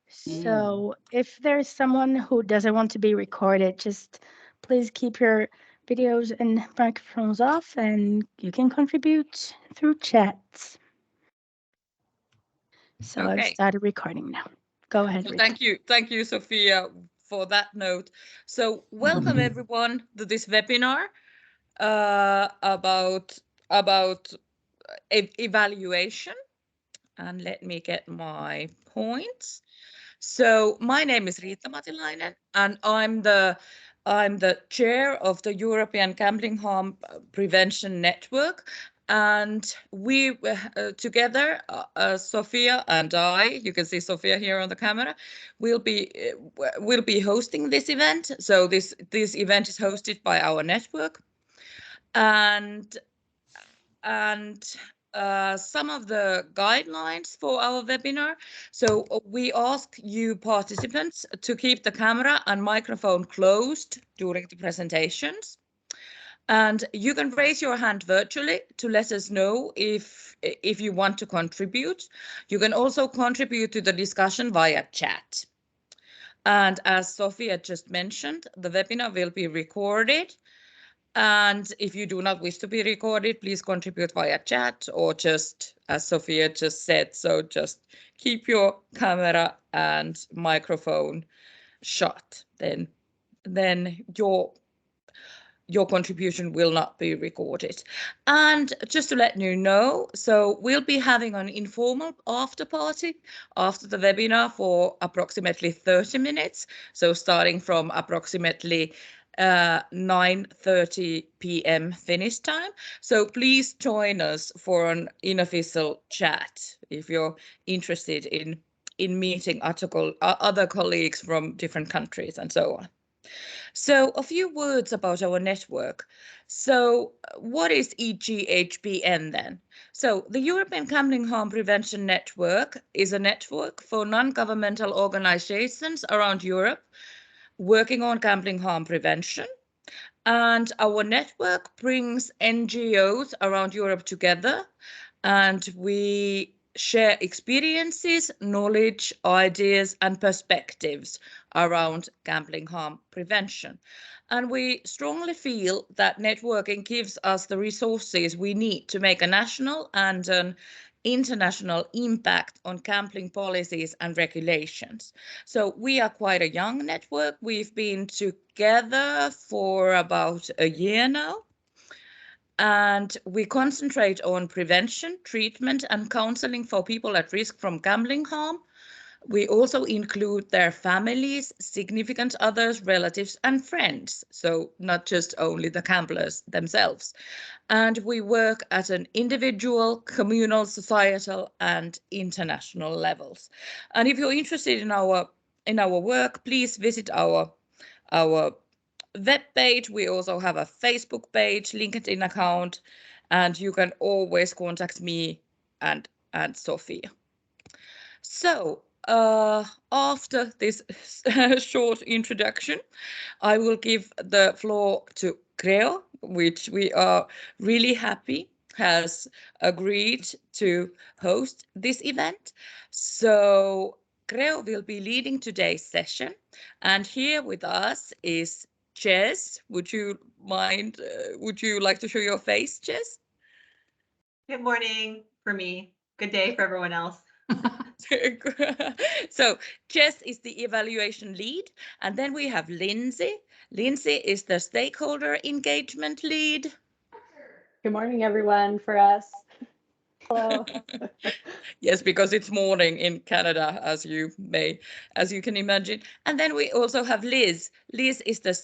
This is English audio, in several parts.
So if there's someone who doesn't want to be recorded, just please keep your videos and microphones off and you can contribute through chats. So I've Okay. started recording now. Go ahead, Well, Rita. thank you, Sophia, for that note. So welcome everyone to this webinar about evaluation. And let me get my points. So my name is Riitta Matilainen, and I'm the chair of the European Gambling Harm Prevention Network. And we together, Sophia and I, you can see Sophia here on the camera, will be hosting this event. So this event is hosted by our network, and some of the guidelines for our webinar. So we ask you participants to keep the camera and microphone closed during the presentations. And you can raise your hand virtually to let us know if you want to contribute. You can also contribute to the discussion via chat. And as Sophia just mentioned, the webinar will be recorded. And if you do not wish to be recorded, please contribute via chat or just, as Sophia just said, so just keep your camera and microphone shut. Then your contribution will not be recorded. And just to let you know, so we'll be having an informal after party after the webinar for approximately 30 minutes. So starting from approximately 9:30 p.m. Finnish time. So please join us for an unofficial chat if you're interested in meeting other colleagues from different countries and so on. So a few words about our network. So what is EGHPN then? So the European Gambling Harm Prevention Network is a network for non-governmental organizations around Europe working on gambling harm prevention. And our network brings NGOs around Europe together, and we share experiences, knowledge, ideas, and perspectives around gambling harm prevention. And we strongly feel that networking gives us the resources we need to make a national and an international impact on gambling policies and regulations. So we are quite a young network. We've been together for about a year now. And we concentrate on prevention, treatment, and counseling for people at risk from gambling harm. We also include their families, significant others, relatives, and friends. So not just only the gamblers themselves. And we work at an individual, communal, societal, and international levels. And if you're interested in our work, please visit our web page. We also have a Facebook page, LinkedIn account, and you can always contact me and Sophia. So after this short introduction, I will give the floor to Greo, which we are really happy has agreed to host this event. So Greo will be leading today's session, and here with us is Jess. Would you mind, would you like to show your face, Jess? Good morning for me. Good day for everyone else. So Jess is the evaluation lead, and then we have Lindsay. Lindsay is the stakeholder engagement lead. Good morning, everyone, for us. Hello. Yes, because it's morning in Canada, as you can imagine. And then we also have Liz. Liz is the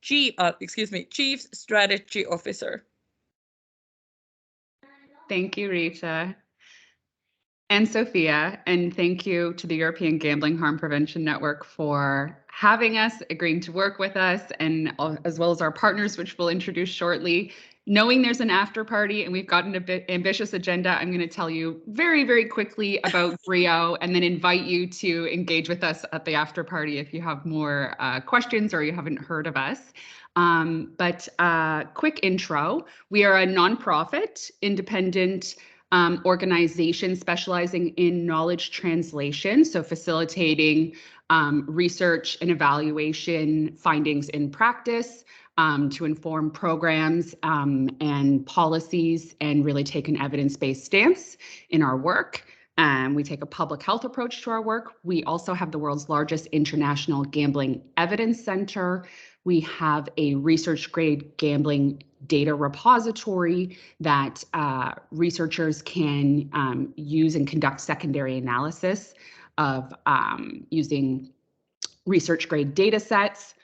Chief Strategy Officer. Thank you, Rita. And Sophia, and thank you to the European Gambling Harm Prevention Network for having us, agreeing to work with us, and as well as our partners, which we'll introduce shortly. Knowing there's an after party and we've got a bit ambitious agenda, I'm going to tell you very, very quickly about Greo and then invite you to engage with us at the after party if you have more questions or you haven't heard of us. But quick intro, we are a nonprofit, independent organizations specializing in knowledge translation, so facilitating research and evaluation findings in practice to inform programs and policies and really take an evidence-based stance in our work. We take a public health approach to our work. We also have the world's largest international gambling evidence center. We have a research-grade gambling data repository that researchers can use and conduct secondary analysis of using research-grade data sets.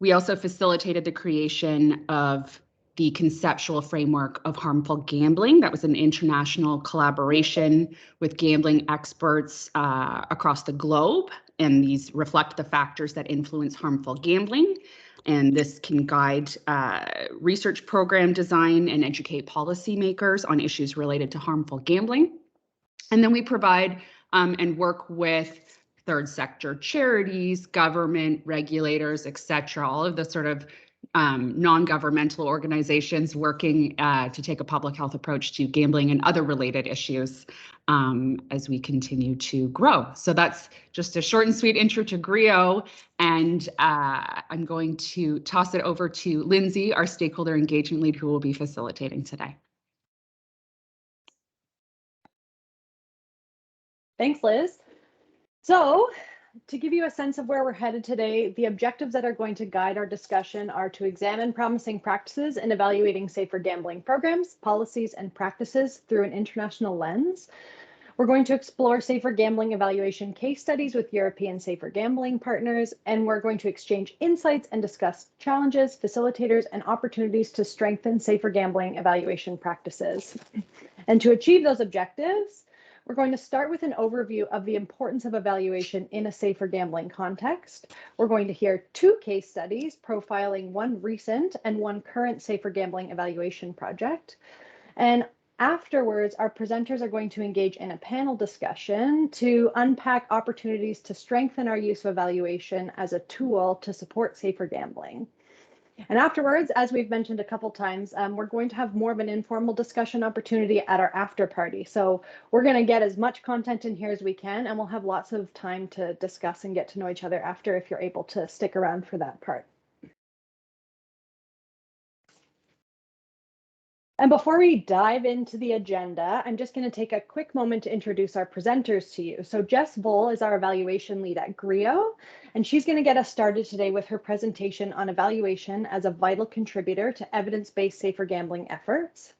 We also facilitated the creation of the conceptual framework of harmful gambling. That was an international collaboration with gambling experts across the globe, and these reflect the factors that influence harmful gambling. And this can guide research program design and educate policymakers on issues related to harmful gambling. And then we provide and work with third sector charities, government, regulators, et cetera, all of the sort of non-governmental organizations working to take a public health approach to gambling and other related issues as we continue to grow. So that's just a short and sweet intro to Greo, and I'm going to toss it over to Lindsay, our stakeholder engagement lead, who will be facilitating today. Thanks, Liz. So, to give you a sense of where we're headed today, the objectives that are going to guide our discussion are to examine promising practices in evaluating safer gambling programs, policies, and practices through an international lens. We're going to explore safer gambling evaluation case studies with European safer gambling partners, and we're going to exchange insights and discuss challenges, facilitators, and opportunities to strengthen safer gambling evaluation practices. And to achieve those objectives, we're going to start with an overview of the importance of evaluation in a safer gambling context. We're going to hear 2 case studies profiling one recent and one current safer gambling evaluation project. And afterwards, our presenters are going to engage in a panel discussion to unpack opportunities to strengthen our use of evaluation as a tool to support safer gambling. And afterwards, as we've mentioned a couple times, we're going to have more of an informal discussion opportunity at our after party. So we're going to get as much content in here as we can, and we'll have lots of time to discuss and get to know each other after if you're able to stick around for that part. And before we dive into the agenda, I'm just going to take a quick moment to introduce our presenters to you. So Jess Voll is our evaluation lead at Greo, and she's going to get us started today with her presentation on evaluation as a vital contributor to evidence-based safer gambling efforts.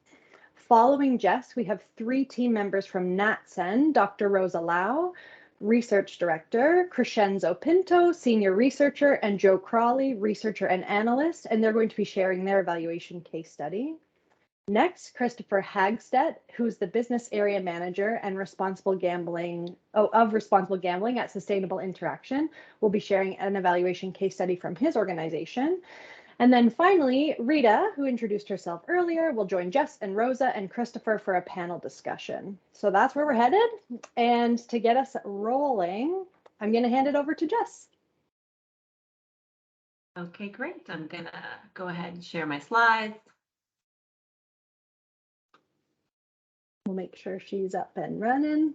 Following Jess, we have 3 team members from NatSen, Dr. Rosa Lau, Research Director, Crescenzo Pinto, Senior Researcher, and Joe Crawley, Researcher and Analyst, and they're going to be sharing their evaluation case study. Next, Christopher Hagstedt, who's the Business Area Manager and Responsible Gambling at Sustainable Interaction, will be sharing an evaluation case study from his organization. And then finally, Rita, who introduced herself earlier, will join Jess and Rosa and Christopher for a panel discussion. So that's where we're headed. And to get us rolling, I'm going to hand it over to Jess. Okay, great. I'm going to go ahead and share my slides. We'll make sure she's up and running.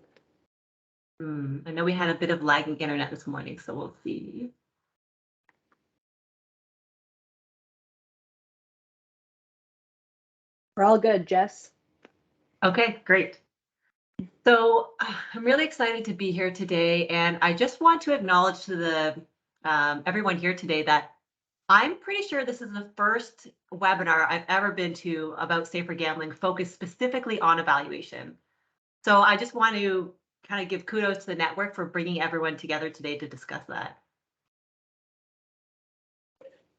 I know we had a bit of lagging internet this morning, so we'll see. We're all good, Jess. Okay, great. So I'm really excited to be here today, and I just want to acknowledge to the everyone here today that I'm pretty sure this is the first webinar I've ever been to about safer gambling focused specifically on evaluation. So I just want to kind of give kudos to the network for bringing everyone together today to discuss that.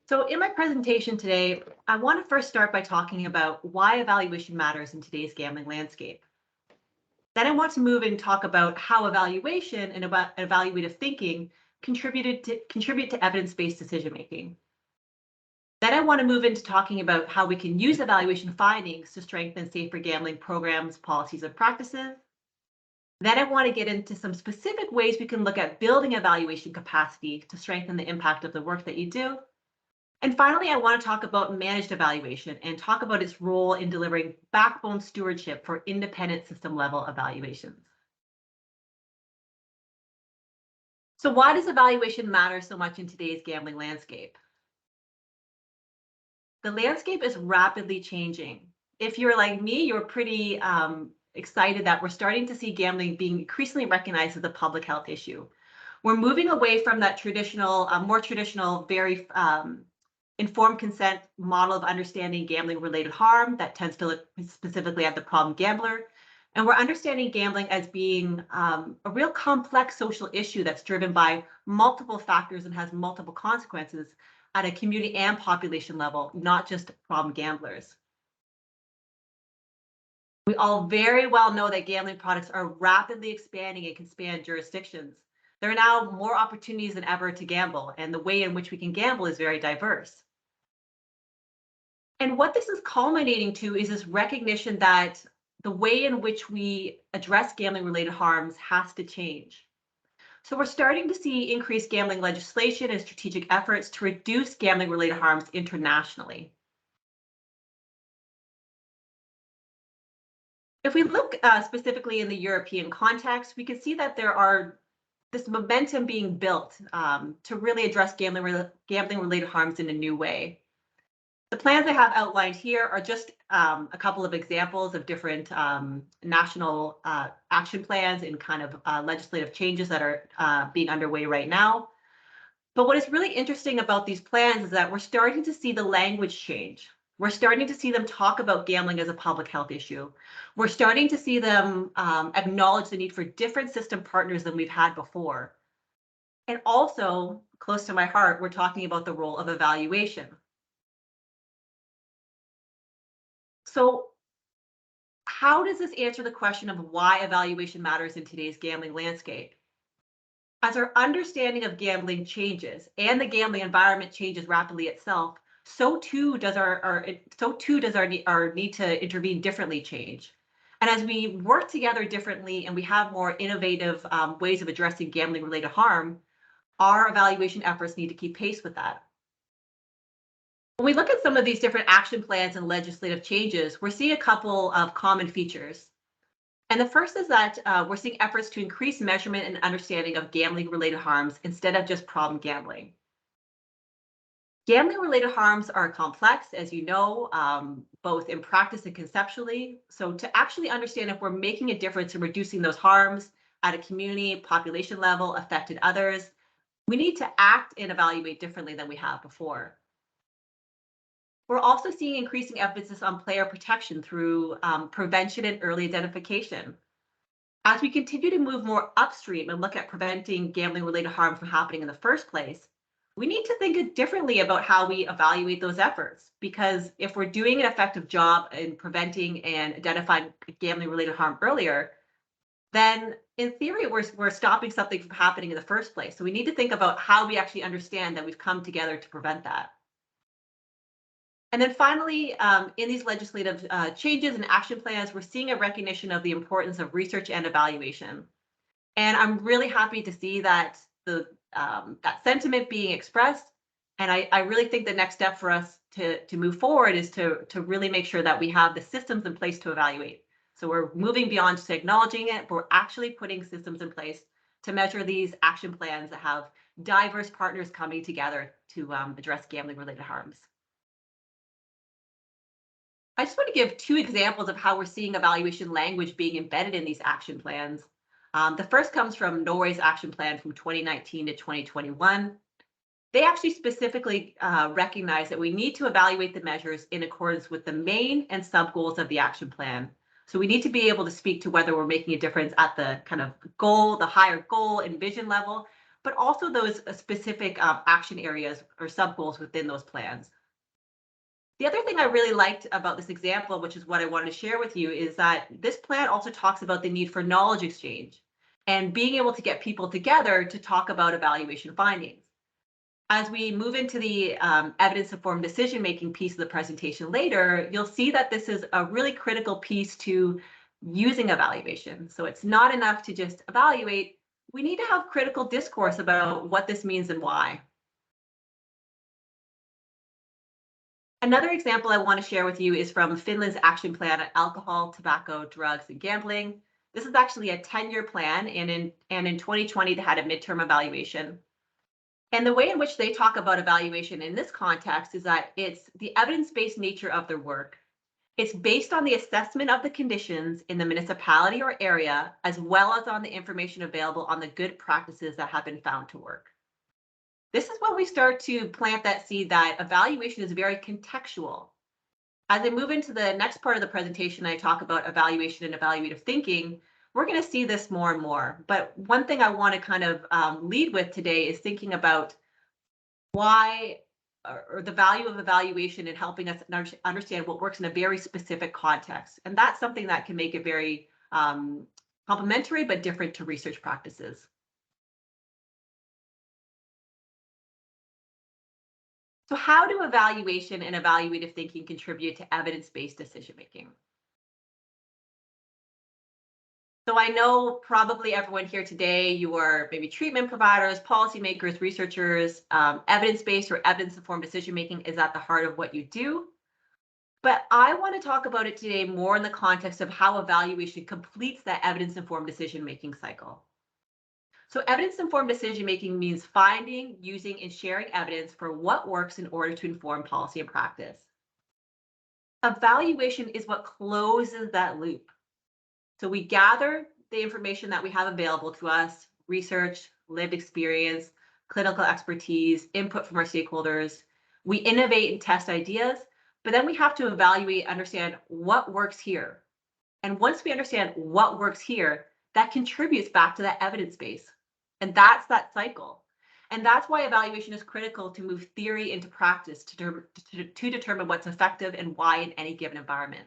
So in my presentation today, I want to first start by talking about why evaluation matters in today's gambling landscape. Then I want to move and talk about how evaluation and about evaluative thinking contribute to evidence-based decision-making. Then I want to move into talking about how we can use evaluation findings to strengthen safer gambling programs, policies, and practices. Then I want to get into some specific ways we can look at building evaluation capacity to strengthen the impact of the work that you do. And finally, I want to talk about managed evaluation and talk about its role in delivering backbone stewardship for independent system level evaluations. So why does evaluation matter so much in today's gambling landscape? The landscape is rapidly changing. If you're like me, you're pretty excited that we're starting to see gambling being increasingly recognized as a public health issue. We're moving away from that traditional, more traditional, very informed consent model of understanding gambling related harm that tends to look specifically at the problem gambler. And we're understanding gambling as being a real complex social issue that's driven by multiple factors and has multiple consequences at a community and population level, not just problem gamblers. We all very well know that gambling products are rapidly expanding and can span jurisdictions. There are now more opportunities than ever to gamble, and the way in which we can gamble is very diverse. And what this is culminating to is this recognition that the way in which we address gambling-related harms has to change. So we're starting to see increased gambling legislation and strategic efforts to reduce gambling-related harms internationally. If we look specifically in the European context, we can see that there are this momentum being built to really address gambling-related harms in a new way. The plans I have outlined here are just a couple of examples of different national action plans and kind of legislative changes that are being underway right now. But what is really interesting about these plans is that we're starting to see the language change. We're starting to see them talk about gambling as a public health issue. We're starting to see them acknowledge the need for different system partners than we've had before. And also, close to my heart, we're talking about the role of evaluation. So how does this answer the question of why evaluation matters in today's gambling landscape? As our understanding of gambling changes and the gambling environment changes rapidly itself, so too does our need to intervene differently change. And as we work together differently and we have more innovative ways of addressing gambling-related harm, our evaluation efforts need to keep pace with that. When we look at some of these different action plans and legislative changes, we're seeing a couple of common features. And the first is that we're seeing efforts to increase measurement and understanding of gambling-related harms instead of just problem gambling. Gambling-related harms are complex, as you know, both in practice and conceptually. So to actually understand if we're making a difference in reducing those harms at a community, population level, affected others, we need to act and evaluate differently than we have before. We're also seeing increasing emphasis on player protection through prevention and early identification. As we continue to move more upstream and look at preventing gambling-related harm from happening in the first place, we need to think differently about how we evaluate those efforts. Because if we're doing an effective job in preventing and identifying gambling-related harm earlier, then in theory, we're stopping something from happening in the first place. So we need to think about how we actually understand that we've come together to prevent that. And then finally, in these legislative changes and action plans, we're seeing a recognition of the importance of research and evaluation. And I'm really happy to see that that sentiment being expressed. And I really think the next step for us to move forward is to really make sure that we have the systems in place to evaluate. So we're moving beyond just acknowledging it, but we're actually putting systems in place to measure these action plans that have diverse partners coming together to address gambling-related harms. I just want to give two examples of how we're seeing evaluation language being embedded in these action plans. The first comes from Norway's action plan from 2019 to 2021. They actually specifically recognize that we need to evaluate the measures in accordance with the main and sub goals of the action plan. So we need to be able to speak to whether we're making a difference at the kind of goal, the higher goal and vision level, but also those specific action areas or sub goals within those plans. The other thing I really liked about this example, which is what I wanted to share with you, is that this plan also talks about the need for knowledge exchange and being able to get people together to talk about evaluation findings. As we move into the evidence-informed decision-making piece of the presentation later, you'll see that this is a really critical piece to using evaluation. So it's not enough to just evaluate. We need to have critical discourse about what this means and why. Another example I want to share with you is from Finland's action plan on alcohol, tobacco, drugs, and gambling. This is actually a 10-year plan, and in 2020 they had a midterm evaluation. And the way in which they talk about evaluation in this context is that it's the evidence-based nature of their work. It's based on the assessment of the conditions in the municipality or area, as well as on the information available on the good practices that have been found to work. This is when we start to plant that seed that evaluation is very contextual. As I move into the next part of the presentation, I talk about evaluation and evaluative thinking. We're going to see this more and more. But one thing I want to kind of lead with today is thinking about why or the value of evaluation in helping us understand what works in a very specific context. And that's something that can make it very complementary but different to research practices. So how do evaluation and evaluative thinking contribute to evidence-based decision-making? So I know probably everyone here today, you are maybe treatment providers, policymakers, researchers, evidence-based or evidence-informed decision-making is at the heart of what you do. But I want to talk about it today more in the context of how evaluation completes that evidence-informed decision-making cycle. So evidence-informed decision-making means finding, using, and sharing evidence for what works in order to inform policy and practice. Evaluation is what closes that loop. So we gather the information that we have available to us, research, lived experience, clinical expertise, input from our stakeholders. We innovate and test ideas, but then we have to evaluate, understand what works here. And once we understand what works here, that contributes back to that evidence base. And that's that cycle. And that's why evaluation is critical to move theory into practice to determine what's effective and why in any given environment.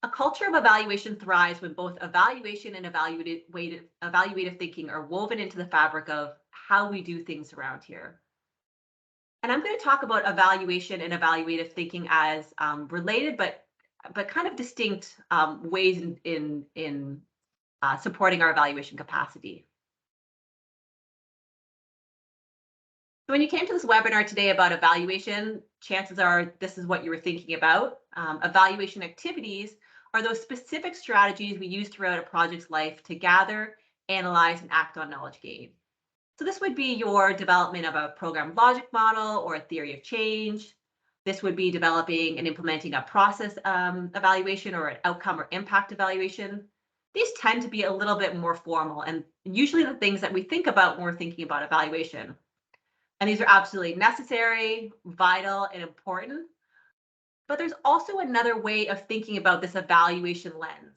A culture of evaluation thrives when both evaluation and evaluative thinking are woven into the fabric of how we do things around here. And I'm going to talk about evaluation and evaluative thinking as related but kind of distinct ways in supporting our evaluation capacity. So when you came to this webinar today about evaluation, chances are this is what you were thinking about. Evaluation activities are those specific strategies we use throughout a project's life to gather, analyze, and act on knowledge gain. So this would be your development of a program logic model or a theory of change. This would be developing and implementing a process evaluation or an outcome or impact evaluation. These tend to be a little bit more formal and usually the things that we think about when we're thinking about evaluation. And these are absolutely necessary, vital, and important. But there's also another way of thinking about this evaluation lens.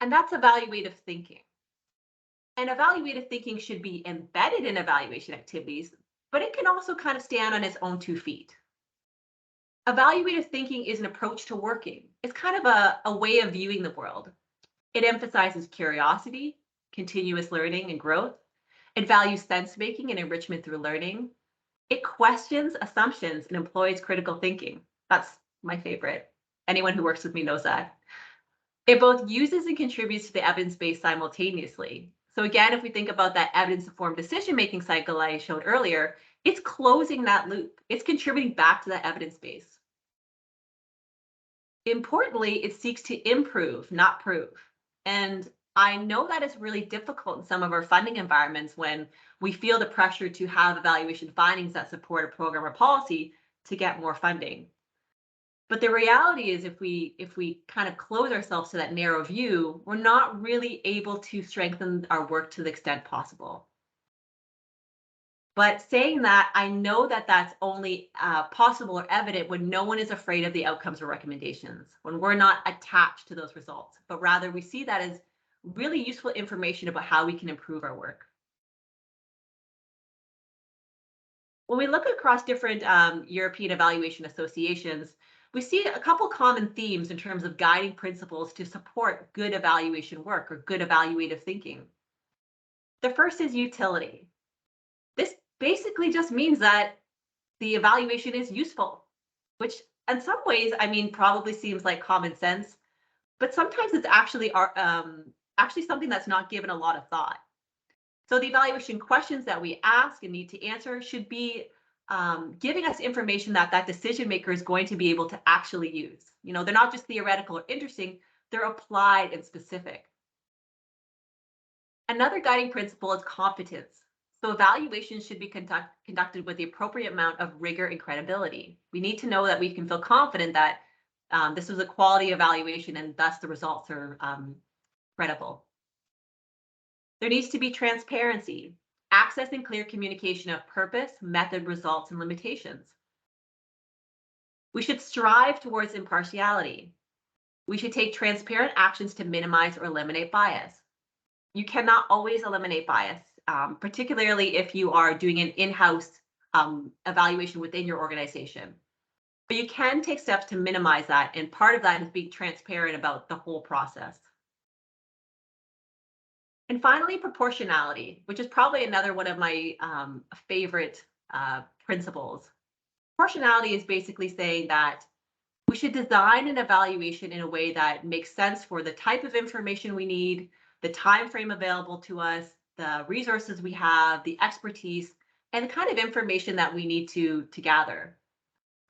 And that's evaluative thinking. And evaluative thinking should be embedded in evaluation activities, but it can also kind of stand on its own 2 feet. Evaluative thinking is an approach to working. It's kind of a way of viewing the world. It emphasizes curiosity, continuous learning and growth. It values sense-making and enrichment through learning. It questions assumptions and employs critical thinking. That's my favorite. Anyone who works with me knows that. It both uses and contributes to the evidence base simultaneously. So again, if we think about that evidence-informed decision-making cycle I showed earlier, it's closing that loop. It's contributing back to that evidence base. Importantly, it seeks to improve, not prove. And I know that it's really difficult in some of our funding environments when we feel the pressure to have evaluation findings that support a program or policy to get more funding. But the reality is if we kind of close ourselves to that narrow view, we're not really able to strengthen our work to the extent possible. But saying that, I know that that's only possible or evident when no one is afraid of the outcomes or recommendations, when we're not attached to those results, but rather we see that as really useful information about how we can improve our work. When we look across different European evaluation associations, we see a couple common themes in terms of guiding principles to support good evaluation work or good evaluative thinking. The first is utility. This basically just means that the evaluation is useful, which in some ways, I mean, probably seems like common sense, but sometimes it's actually something that's not given a lot of thought. So the evaluation questions that we ask and need to answer should be giving us information that that decision maker is going to be able to actually use. You know, they're not just theoretical or interesting, they're applied and specific. Another guiding principle is competence. So evaluations should be conducted with the appropriate amount of rigor and credibility. We need to know that we can feel confident that this was a quality evaluation and thus the results are credible. There needs to be transparency, access and clear communication of purpose, method, results, and limitations. We should strive towards impartiality. We should take transparent actions to minimize or eliminate bias. You cannot always eliminate bias, particularly if you are doing an in-house evaluation within your organization. But you can take steps to minimize that, and part of that is being transparent about the whole process. And finally, proportionality, which is probably another one of my favorite principles. Proportionality is basically saying that we should design an evaluation in a way that makes sense for the type of information we need, the time frame available to us, the resources we have, the expertise, and the kind of information that we need to gather.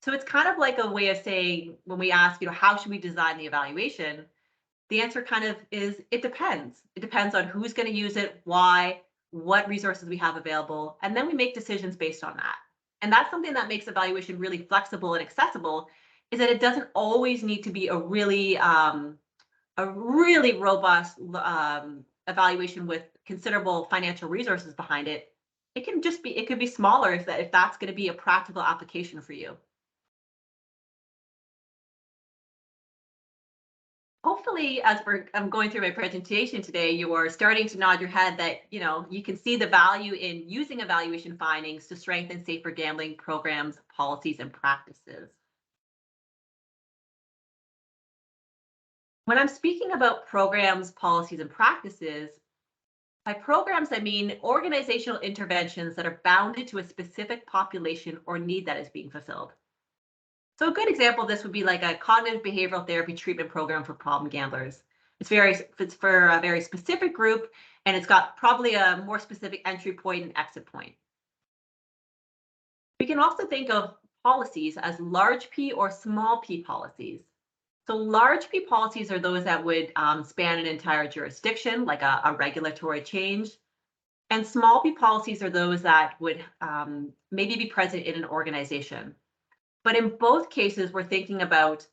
So it's kind of like a way of saying, when we ask, you know, how should we design the evaluation? The answer kind of is, it depends. It depends on who's going to use it, why, what resources we have available, and then we make decisions based on that. And that's something that makes evaluation really flexible and accessible, is that it doesn't always need to be a really robust evaluation with considerable financial resources behind it. It can just be, it could be smaller if that's going to be a practical application for you. Hopefully, as I'm going through my presentation today, you are starting to nod your head that, you know, you can see the value in using evaluation findings to strengthen safer gambling programs, policies, and practices. When I'm speaking about programs, policies, and practices, by programs, I mean organizational interventions that are bounded to a specific population or need that is being fulfilled. So a good example of this would be like a cognitive behavioral therapy treatment program for problem gamblers. It's for a very specific group, and it's got probably a more specific entry point and exit point. We can also think of policies as large P or small p policies. So large P policies are those that would span an entire jurisdiction, like a regulatory change. And small p policies are those that would maybe be present in an organization. But in both cases, we're thinking about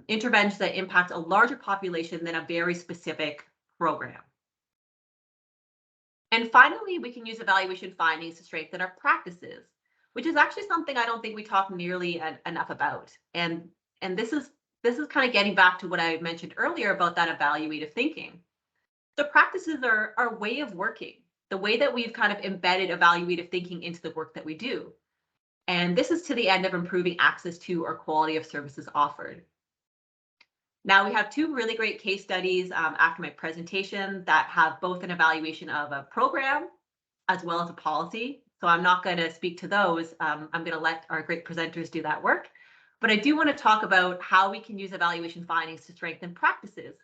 interventions that impact a larger population than a very specific program. And finally, we can use evaluation findings to strengthen our practices, which is actually something I don't think we talk nearly enough about. And this is kind of getting back to what I mentioned earlier about that evaluative thinking. So practices are our way of working, the way that we've kind of embedded evaluative thinking into the work that we do. And this is to the end of improving access to or quality of services offered. Now we have two really great case studies after my presentation that have both an evaluation of a program as well as a policy. So I'm not going to speak to those. I'm going to let our great presenters do that work. But I do want to talk about how we can use evaluation findings to strengthen practices.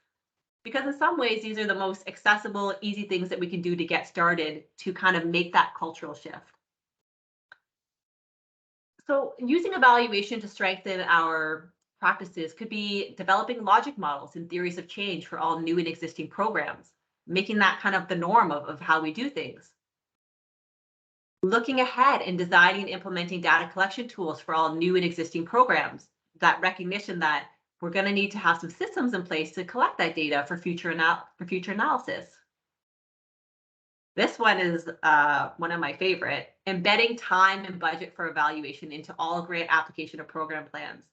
Because in some ways, these are the most accessible, easy things that we can do to get started to kind of make that cultural shift. So using evaluation to strengthen our practices could be developing logic models and theories of change for all new and existing programs, making that kind of the norm of how we do things. Looking ahead and designing and implementing data collection tools for all new and existing programs, that recognition that we're going to need to have some systems in place to collect that data for future analysis. This one is one of my favorite, embedding time and budget for evaluation into all grant application or program plans.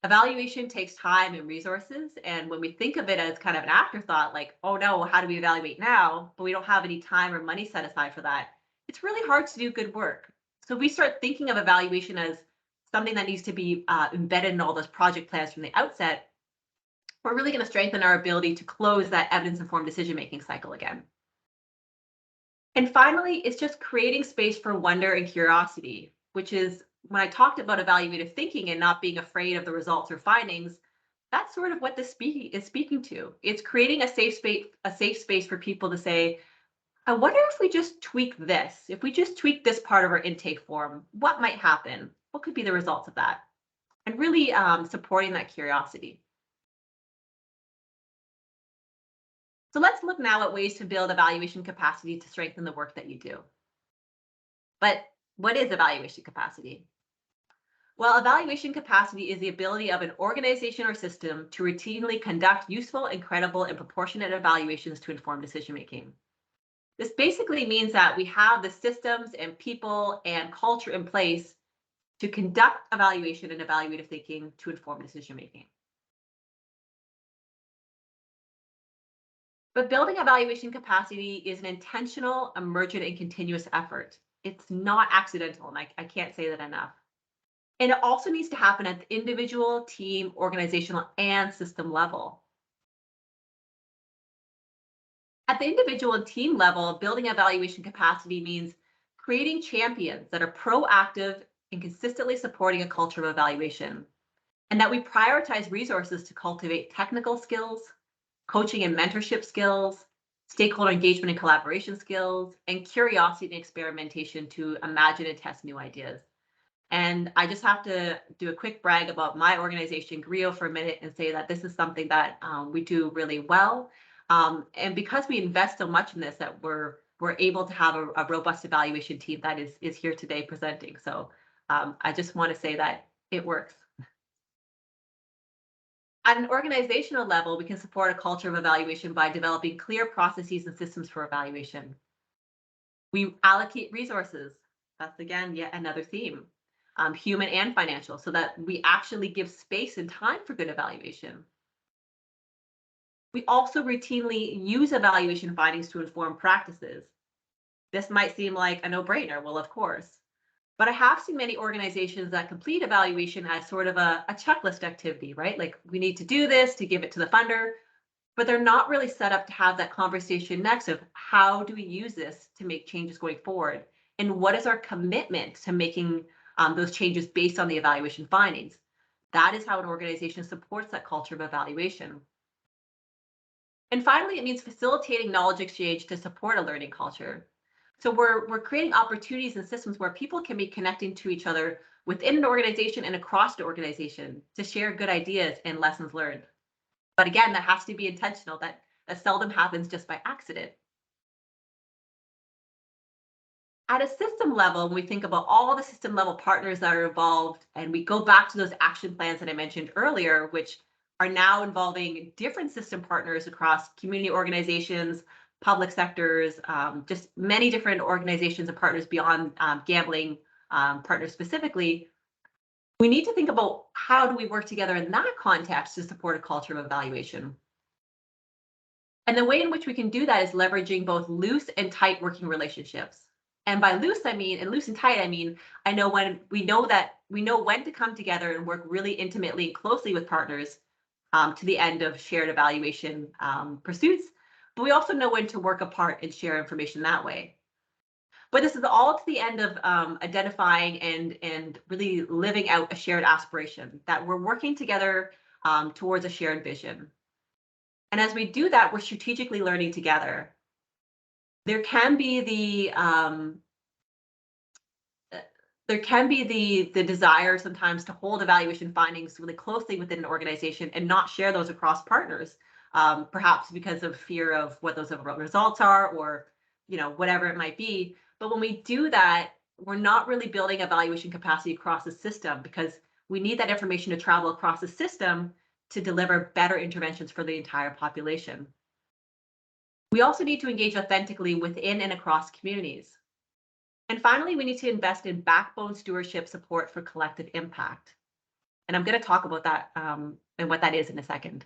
Evaluation takes time and resources, and when we think of it as kind of an afterthought, like, oh no, how do we evaluate now? But we don't have any time or money set aside for that. It's really hard to do good work. So we start thinking of evaluation as something that needs to be embedded in all those project plans from the outset. We're really going to strengthen our ability to close that evidence-informed decision-making cycle again. And finally, it's just creating space for wonder and curiosity, which is when I talked about evaluative thinking and not being afraid of the results or findings, that's sort of what this is speaking to. It's creating a safe space for people to say, I wonder if we just tweak this, if we just tweak this part of our intake form, what might happen? What could be the results of that? And really supporting that curiosity. So let's look now at ways to build evaluation capacity to strengthen the work that you do. But what is evaluation capacity? Well, evaluation capacity is the ability of an organization or system to routinely conduct useful and credible and proportionate evaluations to inform decision-making. This basically means that we have the systems and people and culture in place to conduct evaluation and evaluative thinking to inform decision-making. But building evaluation capacity is an intentional, emergent, and continuous effort. It's not accidental, and I can't say that enough. And it also needs to happen at the individual, team, organizational, and system level. At the individual and team level, building evaluation capacity means creating champions that are proactive and consistently supporting a culture of evaluation, and that we prioritize resources to cultivate technical skills, coaching and mentorship skills, stakeholder engagement and collaboration skills, and curiosity and experimentation to imagine and test new ideas. And I just have to do a quick brag about my organization, Greo, for a minute and say that this is something that we do really well. And because we invest so much in this, that we're able to have a robust evaluation team that is here today presenting. So I just want to say that it works. At an organizational level, we can support a culture of evaluation by developing clear processes and systems for evaluation. We allocate resources. That's, again, yet another theme, human and financial, so that we actually give space and time for good evaluation. We also routinely use evaluation findings to inform practices. This might seem like a no-brainer. Well, of course. But I have seen many organizations that complete evaluation as sort of a checklist activity, right? Like, we need to do this to give it to the funder, but they're not really set up to have that conversation next of how do we use this to make changes going forward? And what is our commitment to making those changes based on the evaluation findings? That is how an organization supports that culture of evaluation. And finally, it means facilitating knowledge exchange to support a learning culture. So we're creating opportunities and systems where people can be connecting to each other within an organization and across the organization to share good ideas and lessons learned. But again, that has to be intentional. That seldom happens just by accident. At a system level, when we think about all the system level partners that are involved, and we go back to those action plans that I mentioned earlier, which are now involving different system partners across community organizations, public sectors, just many different organizations and partners beyond gambling partners specifically, we need to think about how do we work together in that context to support a culture of evaluation. And the way in which we can do that is leveraging both loose and tight working relationships. And by loose, I mean, and loose and tight, I mean, we know when to come together and work really intimately and closely with partners to the end of shared evaluation pursuits. But we also know when to work apart and share information that way. But this is all to the end of identifying and really living out a shared aspiration, that we're working together towards a shared vision. And as we do that, we're strategically learning together. There can be the desire sometimes to hold evaluation findings really closely within an organization and not share those across partners, perhaps because of fear of what those results are, or whatever it might be. But when we do that, we're not really building evaluation capacity across the system, because we need that information to travel across the system to deliver better interventions for the entire population. We also need to engage authentically within and across communities. And finally, we need to invest in backbone stewardship support for collective impact. And I'm going to talk about that and what that is in a second.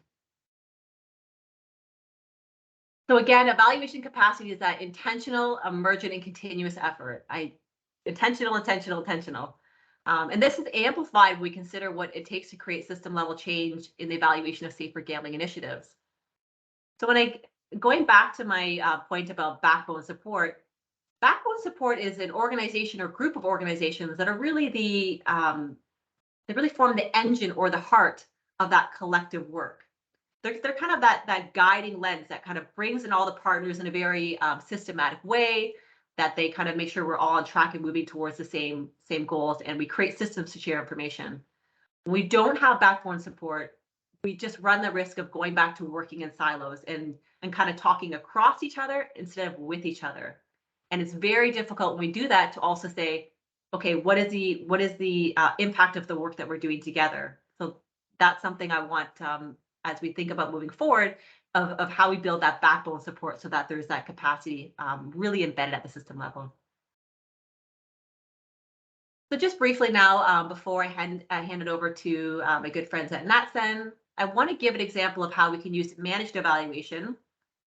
So again, evaluation capacity is that intentional, emergent, and continuous effort. Intentional. And this is amplified when we consider what it takes to create system level change in the evaluation of safer gambling initiatives. So going back to my point about backbone support is an organization or group of organizations that are really they really form the engine or the heart of that collective work. they're kind of that guiding lens that kind of brings in all the partners in a very systematic way, that they kind of make sure we're all on track and moving towards the same goals, and we create systems to share information. When we don't have backbone support, we just run the risk of going back to working in silos and kind of talking across each other instead of with each other. And it's very difficult when we do that to also say, okay, what is the impact of the work that we're doing together? So that's something I want, as we think about moving forward, of how we build that backbone support so that there's that capacity really embedded at the system level. So just briefly now, before I hand it over to my good friends at NatSen, I want to give an example of how we can use managed evaluation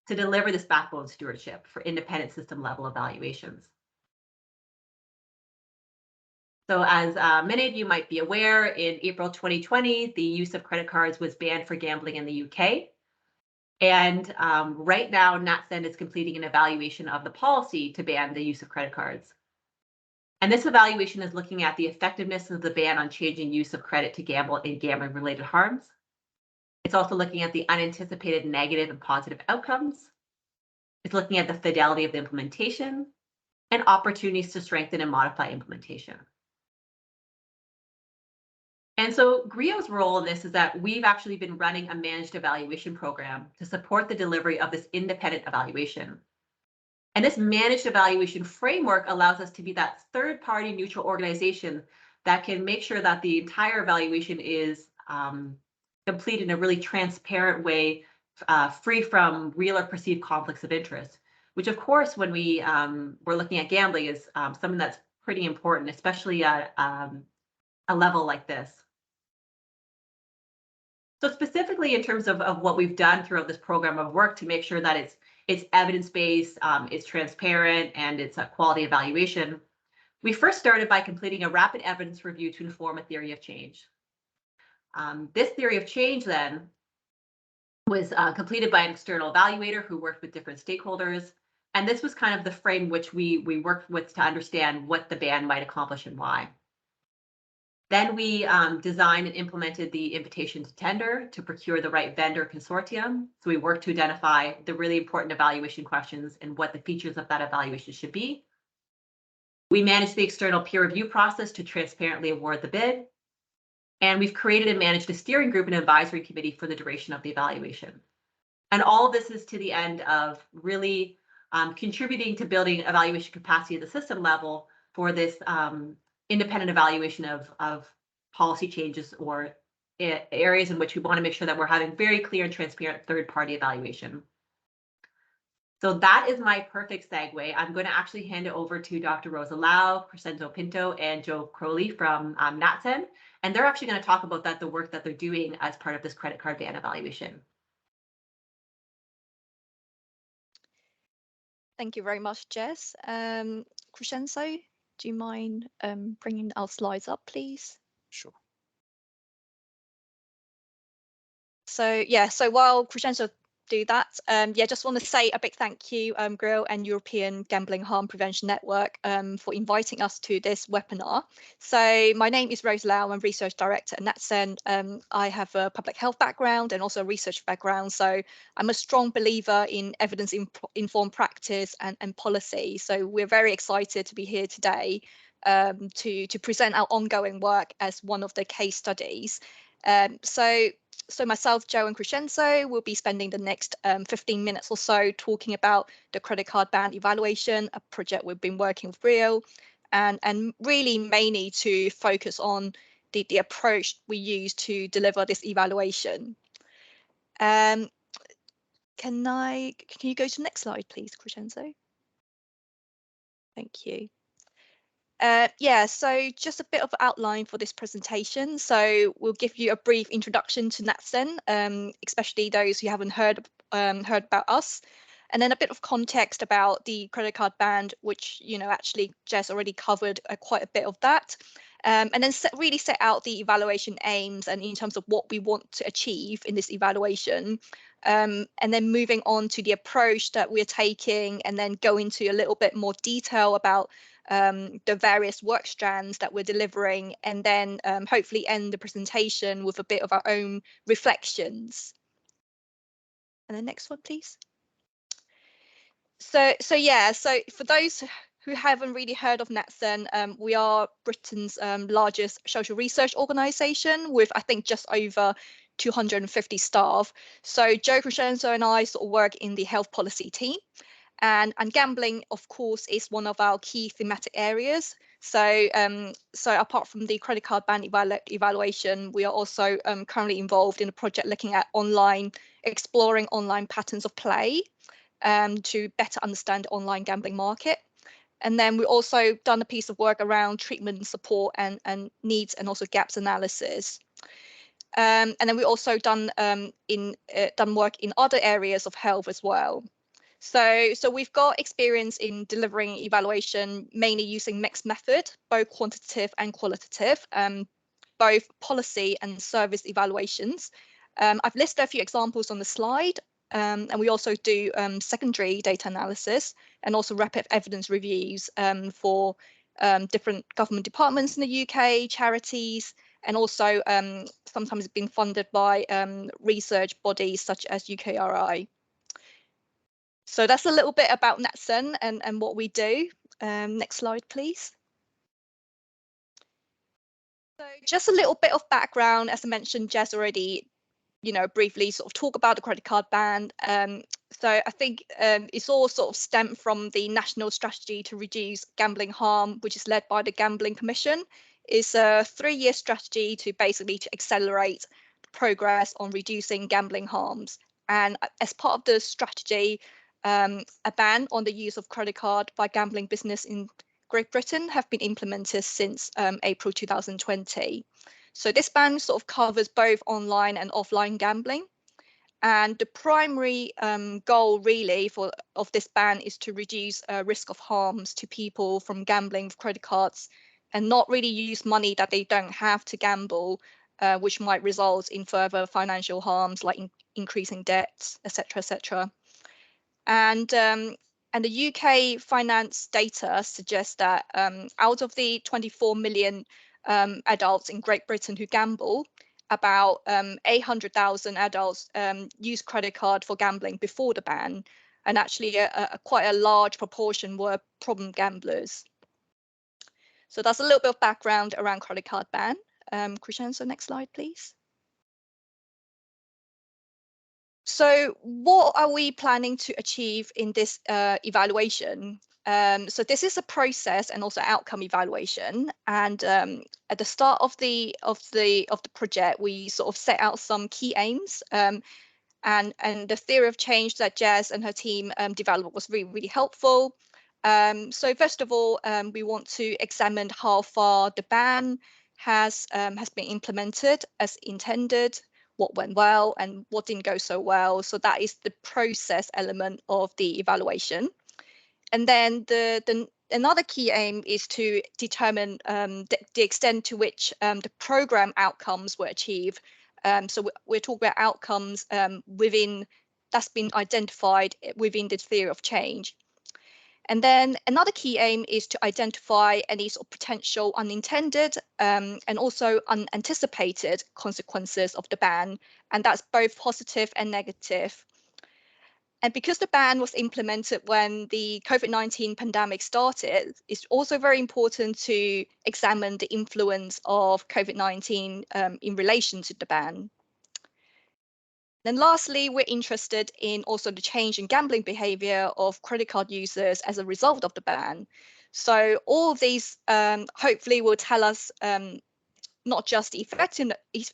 to deliver this backbone stewardship for independent system level evaluations. So as many of you might be aware, in April 2020, the use of credit cards was banned for gambling in the UK. And right now, NatSen is completing an evaluation of the policy to ban the use of credit cards. And this evaluation is looking at the effectiveness of the ban on changing use of credit to gamble and gambling-related harms. It's also looking at the unanticipated negative and positive outcomes. It's looking at the fidelity of the implementation and opportunities to strengthen and modify implementation. And so Greo's role in this is that we've actually been running a managed evaluation program to support the delivery of this independent evaluation. And this managed evaluation framework allows us to be that third-party neutral organization that can make sure that the entire evaluation is complete in a really transparent way, free from real or perceived conflicts of interest, which of course, when we're looking at gambling, is something that's pretty important, especially at a level like this. So specifically in terms of what we've done throughout this program of work to make sure that it's evidence-based, it's transparent, and it's a quality evaluation, we first started by completing a rapid evidence review to inform a theory of change. This theory of change then was completed by an external evaluator who worked with different stakeholders. And this was kind of the frame which we worked with to understand what the ban might accomplish and why. Then we designed and implemented the invitation to tender to procure the right vendor consortium. So we worked to identify the really important evaluation questions and what the features of that evaluation should be. We managed the external peer review process to transparently award the bid. And we've created and managed a steering group and advisory committee for the duration of the evaluation. And all of this is to the end of really contributing to building evaluation capacity at the system level for this independent evaluation of policy changes or areas in which we want to make sure that we're having very clear and transparent third-party evaluation. So that is my perfect segue. I'm going to actually hand it over to Dr. Rosa Lau, Crescenzo Pinto, and Joe Crowley from NatSen. And they're actually going to talk about the work that they're doing as part of this credit card ban evaluation. Thank you very much, Jess. Crescenzo, do you mind bringing our slides up, please? Sure. So yeah, so while Crescenzo do that, yeah, just want to say a big thank you, Greo and European Gambling Harm Prevention Network for inviting us to this webinar. So my name is Rose Lau, I'm Research Director at NatSen. I have a public health background and also a research background. So I'm a strong believer in evidence-informed practice and policy. So we're very excited to be here today to present our ongoing work as one of the case studies. So myself, Joe, and Crescenzo will be spending the next 15 minutes or so talking about the credit card ban evaluation, a project we've been working with Greo, and really mainly to focus on the approach we use to deliver this evaluation. Can you go to the next slide, please, Crescenzo? Thank you. Yeah, so just a bit of outline for this presentation. So we'll give you a brief introduction to NatSen, especially those who haven't heard about us, and then a bit of context about the credit card ban, which actually Jess already covered quite a bit of that, and then really set out the evaluation aims and in terms of what we want to achieve in this evaluation. And then moving on to the approach that we're taking, and then go into a little bit more detail about the various work strands that we're delivering, and then hopefully end the presentation with a bit of our own reflections. And the next one, please. So for those who haven't really heard of NatSen, we are Britain's largest social research organisation with, I think, just over 250 staff. So Joe Crescenzo and I sort of work in the health policy team. And gambling, of course, is one of our key thematic areas. So apart from the credit card ban evaluation, we are also currently involved in a project looking at exploring online patterns of play to better understand the online gambling market. And then we also done a piece of work around treatment support and needs and also gaps analysis. And then we also done work in other areas of health as well. So we've got experience in delivering evaluation, mainly using mixed method, both quantitative and qualitative, both policy and service evaluations. I've listed a few examples on the slide, and we also do secondary data analysis and also rapid evidence reviews for different government departments in the UK, charities, and also sometimes it's been funded by research bodies such as UKRI. So that's a little bit about NatSen and what we do. Next slide, please. So just a little bit of background, as I mentioned, Jez already, briefly sort of talk about the credit card ban. So I think it's all sort of stemmed from the National Strategy to Reduce Gambling Harm, which is led by the Gambling Commission. It's a 3-year strategy to accelerate progress on reducing gambling harms. And as part of the strategy, a ban on the use of credit card by gambling business in Great Britain have been implemented since April 2020. So this ban sort of covers both online and offline gambling. And the primary goal really of this ban is to reduce risk of harms to people from gambling with credit cards and not really use money that they don't have to gamble, which might result in further financial harms like increasing debts, etc., etc. And the UK finance data suggests that out of the 24 million adults in Great Britain who gamble, about 800,000 adults use credit card for gambling before the ban, and actually quite a large proportion were problem gamblers. So that's a little bit of background around credit card ban. Crescenzo, next slide, please. So what are we planning to achieve in this evaluation? So this is a process and also outcome evaluation. And at the start of the project, we sort of set out some key aims. And the theory of change that Jez and her team developed was really, really helpful. So first of all, we want to examine how far the ban has been implemented as intended, what went well and what didn't go so well. So that is the process element of the evaluation. And then another key aim is to determine the extent to which the program outcomes were achieved. So we're talking about outcomes that's been identified within the theory of change. And then another key aim is to identify any sort of potential unintended and also unanticipated consequences of the ban, and that's both positive and negative. And because the ban was implemented when the COVID-19 pandemic started, it's also very important to examine the influence of COVID-19 in relation to the ban. Then lastly, we're interested in also the change in gambling behavior of credit card users as a result of the ban. So all of these hopefully will tell us not just the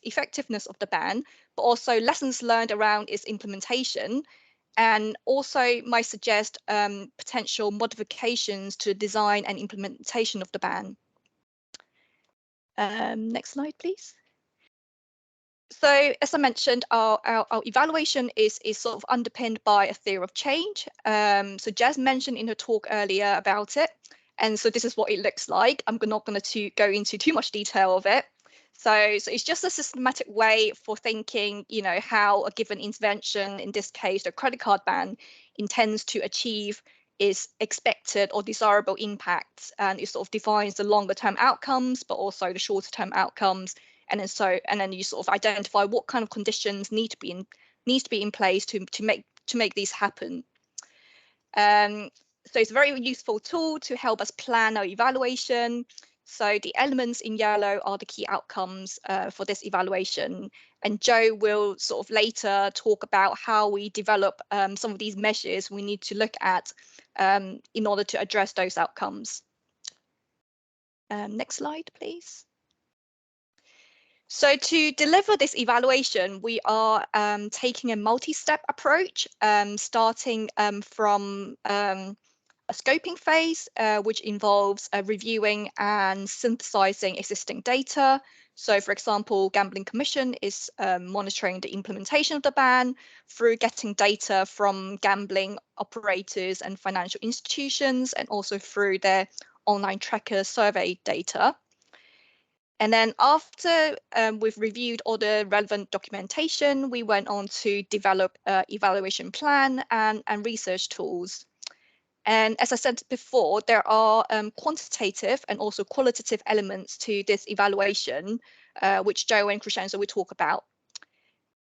effectiveness of the ban, but also lessons learned around its implementation, and also might suggest potential modifications to design and implementation of the ban. Next slide, please. So as I mentioned, our evaluation is sort of underpinned by a theory of change. So Jez mentioned in her talk earlier about it. And so this is what it looks like. I'm not going to go into too much detail of it. So it's just a systematic way for thinking, how a given intervention, in this case, the credit card ban, intends to achieve its expected or desirable impacts. And it sort of defines the longer term outcomes, but also the shorter term outcomes. And then you sort of identify what kind of conditions need needs to be in place to make these happen. So it's a very useful tool to help us plan our evaluation. So the elements in yellow are the key outcomes for this evaluation. And Joe will sort of later talk about how we develop some of these measures we need to look at in order to address those outcomes. Next slide, please. So to deliver this evaluation, we are taking a multi-step approach, starting from a scoping phase, which involves reviewing and synthesizing existing data. So, for example, Gambling Commission is monitoring the implementation of the ban through getting data from gambling operators and financial institutions, and also through their online tracker survey data. And then after we've reviewed all the relevant documentation, we went on to develop an evaluation plan and research tools. And as I said before, there are quantitative and also qualitative elements to this evaluation, which Joe and Crescenzo will talk about.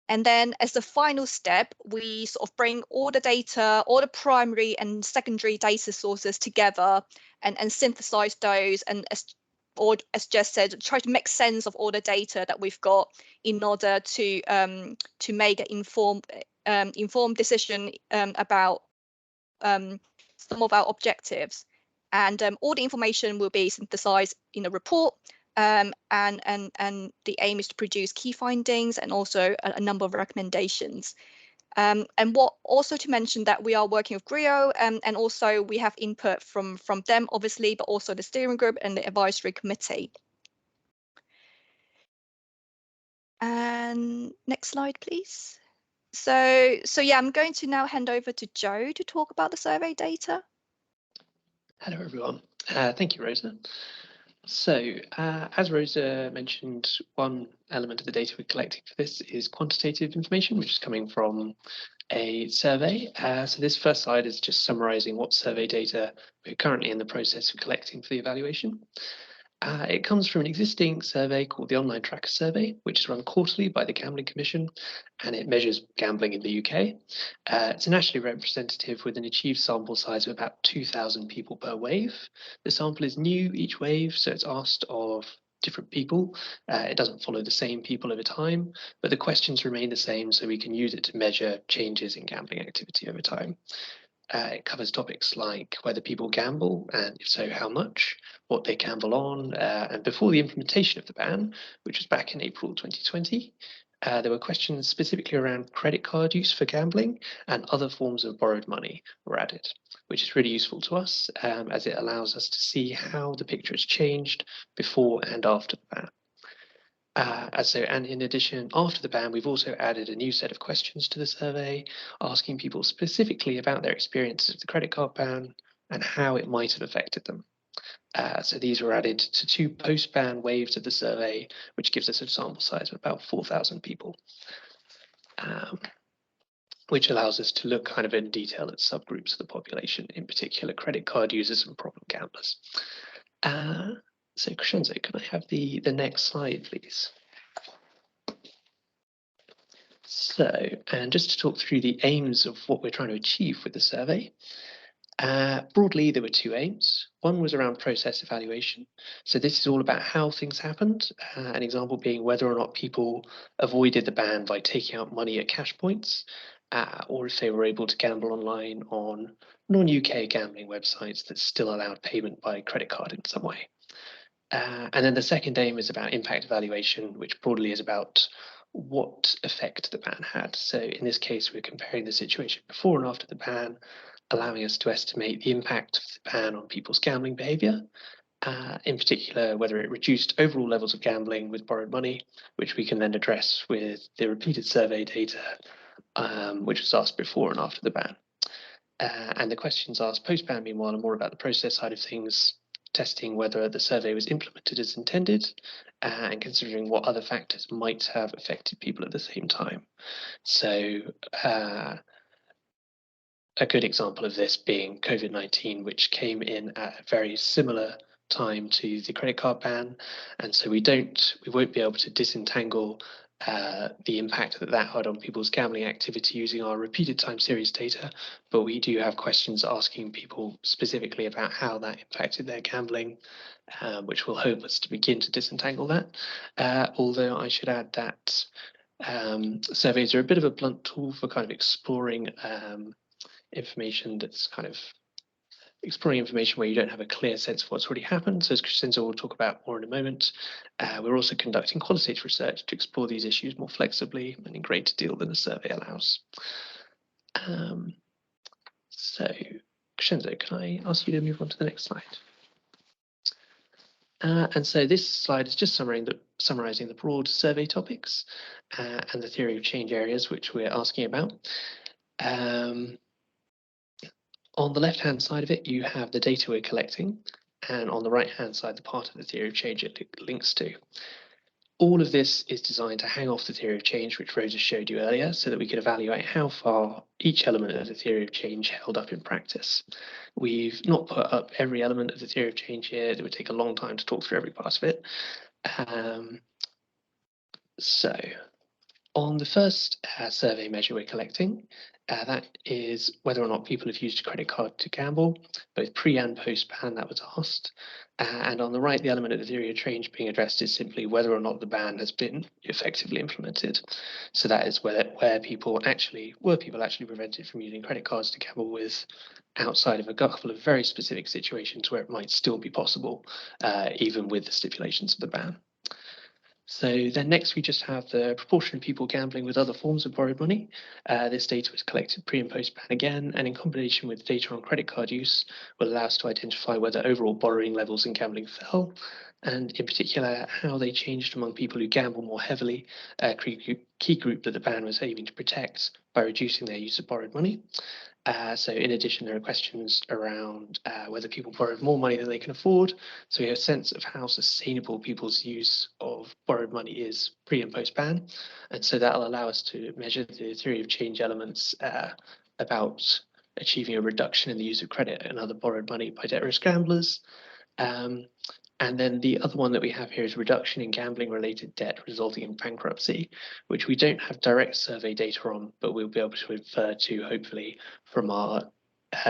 And then as the final step, we sort of bring all the data, all the primary and secondary data sources together and synthesize those, and as Jess said, try to make sense of all the data that we've got in order to make an informed decision about some of our objectives. And all the information will be synthesized in a report, and the aim is to produce key findings and also a number of recommendations. And what also to mention that we are working with Greo, and also we have input from them, obviously, but also the steering group and the advisory committee. And next slide, please. So yeah, I'm going to now hand over to Joe to talk about the survey data. Hello, everyone. Thank you, Rosa. So, as Rosa mentioned, one element of the data we're collecting for this is quantitative information, which is coming from a survey. So this first slide is just summarising what survey data we're currently in the process of collecting for the evaluation. It comes from an existing survey called the Online Tracker Survey, which is run quarterly by the Gambling Commission, and it measures gambling in the UK. It's nationally representative with an achieved sample size of about 2,000 people per wave. The sample is new each wave, so it's asked of different people. It doesn't follow the same people over time, but the questions remain the same, so we can use it to measure changes in gambling activity over time. It covers topics like whether people gamble, and if so, how much, what they gamble on, and before the implementation of the ban, which was back in April 2020, there were questions specifically around credit card use for gambling, and other forms of borrowed money were added, which is really useful to us as it allows us to see how the picture has changed before and after the ban. And in addition, after the ban, we've also added a new set of questions to the survey, asking people specifically about their experience of the credit card ban and how it might have affected them. So these were added to 2 post-ban waves of the survey, which gives us a sample size of about 4,000 people, which allows us to look kind of in detail at subgroups of the population, in particular credit card users and problem gamblers. So Crescenzo, can I have the next slide, please? So, and just to talk through the aims of what we're trying to achieve with the survey. Broadly, there were 2 aims. One was around process evaluation. So this is all about how things happened. An example being whether or not people avoided the ban by taking out money at cash points, or if they were able to gamble online on non-UK gambling websites that still allowed payment by credit card in some way. And then the second aim is about impact evaluation, which broadly is about what effect the ban had. So in this case, we're comparing the situation before and after the ban, allowing us to estimate the impact of the ban on people's gambling behaviour, in particular, whether it reduced overall levels of gambling with borrowed money, which we can then address with the repeated survey data, which was asked before and after the ban. And the questions asked post-ban, meanwhile, are more about the process side of things, testing whether the survey was implemented as intended, and considering what other factors might have affected people at the same time. So a good example of this being COVID-19, which came in at a very similar time to the credit card ban, and so we won't be able to disentangle the impact that that had on people's gambling activity using our repeated time series data, but we do have questions asking people specifically about how that impacted their gambling, which will help us to begin to disentangle that. Although I should add that surveys are a bit of a blunt tool for kind of exploring information that's kind of exploring information where you don't have a clear sense of what's already happened. So as Crescenzo will talk about more in a moment, we're also conducting qualitative research to explore these issues more flexibly and in greater detail than the survey allows. So Crescenzo, can I ask you to move on to the next slide? And so this slide is just summarizing the broad survey topics and the theory of change areas which we're asking about. On the left-hand side of it, you have the data we're collecting, and on the right-hand side, the part of the theory of change it links to. All of this is designed to hang off the theory of change, which Rosa showed you earlier, so that we could evaluate how far each element of the theory of change held up in practice. We've not put up every element of the theory of change here. It would take a long time to talk through every part of it. So on the first survey measure we're collecting, that is whether or not people have used a credit card to gamble, both pre and post ban, that was asked. And on the right, the element of the theory of change being addressed is simply whether or not the ban has been effectively implemented. So that is where people actually prevented from using credit cards to gamble with, outside of a couple of very specific situations where it might still be possible, even with the stipulations of the ban. So then next we just have the proportion of people gambling with other forms of borrowed money. This data was collected pre and post ban again, and in combination with data on credit card use will allow us to identify whether overall borrowing levels in gambling fell, and in particular how they changed among people who gamble more heavily, a key group that the ban was aiming to protect by reducing their use of borrowed money. So in addition, there are questions around whether people borrowed more money than they can afford. So we have a sense of how sustainable people's use of borrowed money is pre and post ban. And so that'll allow us to measure the theory of change elements about achieving a reduction in the use of credit and other borrowed money by debt risk gamblers. And then the other one that we have here is reduction in gambling related debt resulting in bankruptcy, which we don't have direct survey data on, but we'll be able to infer to hopefully from our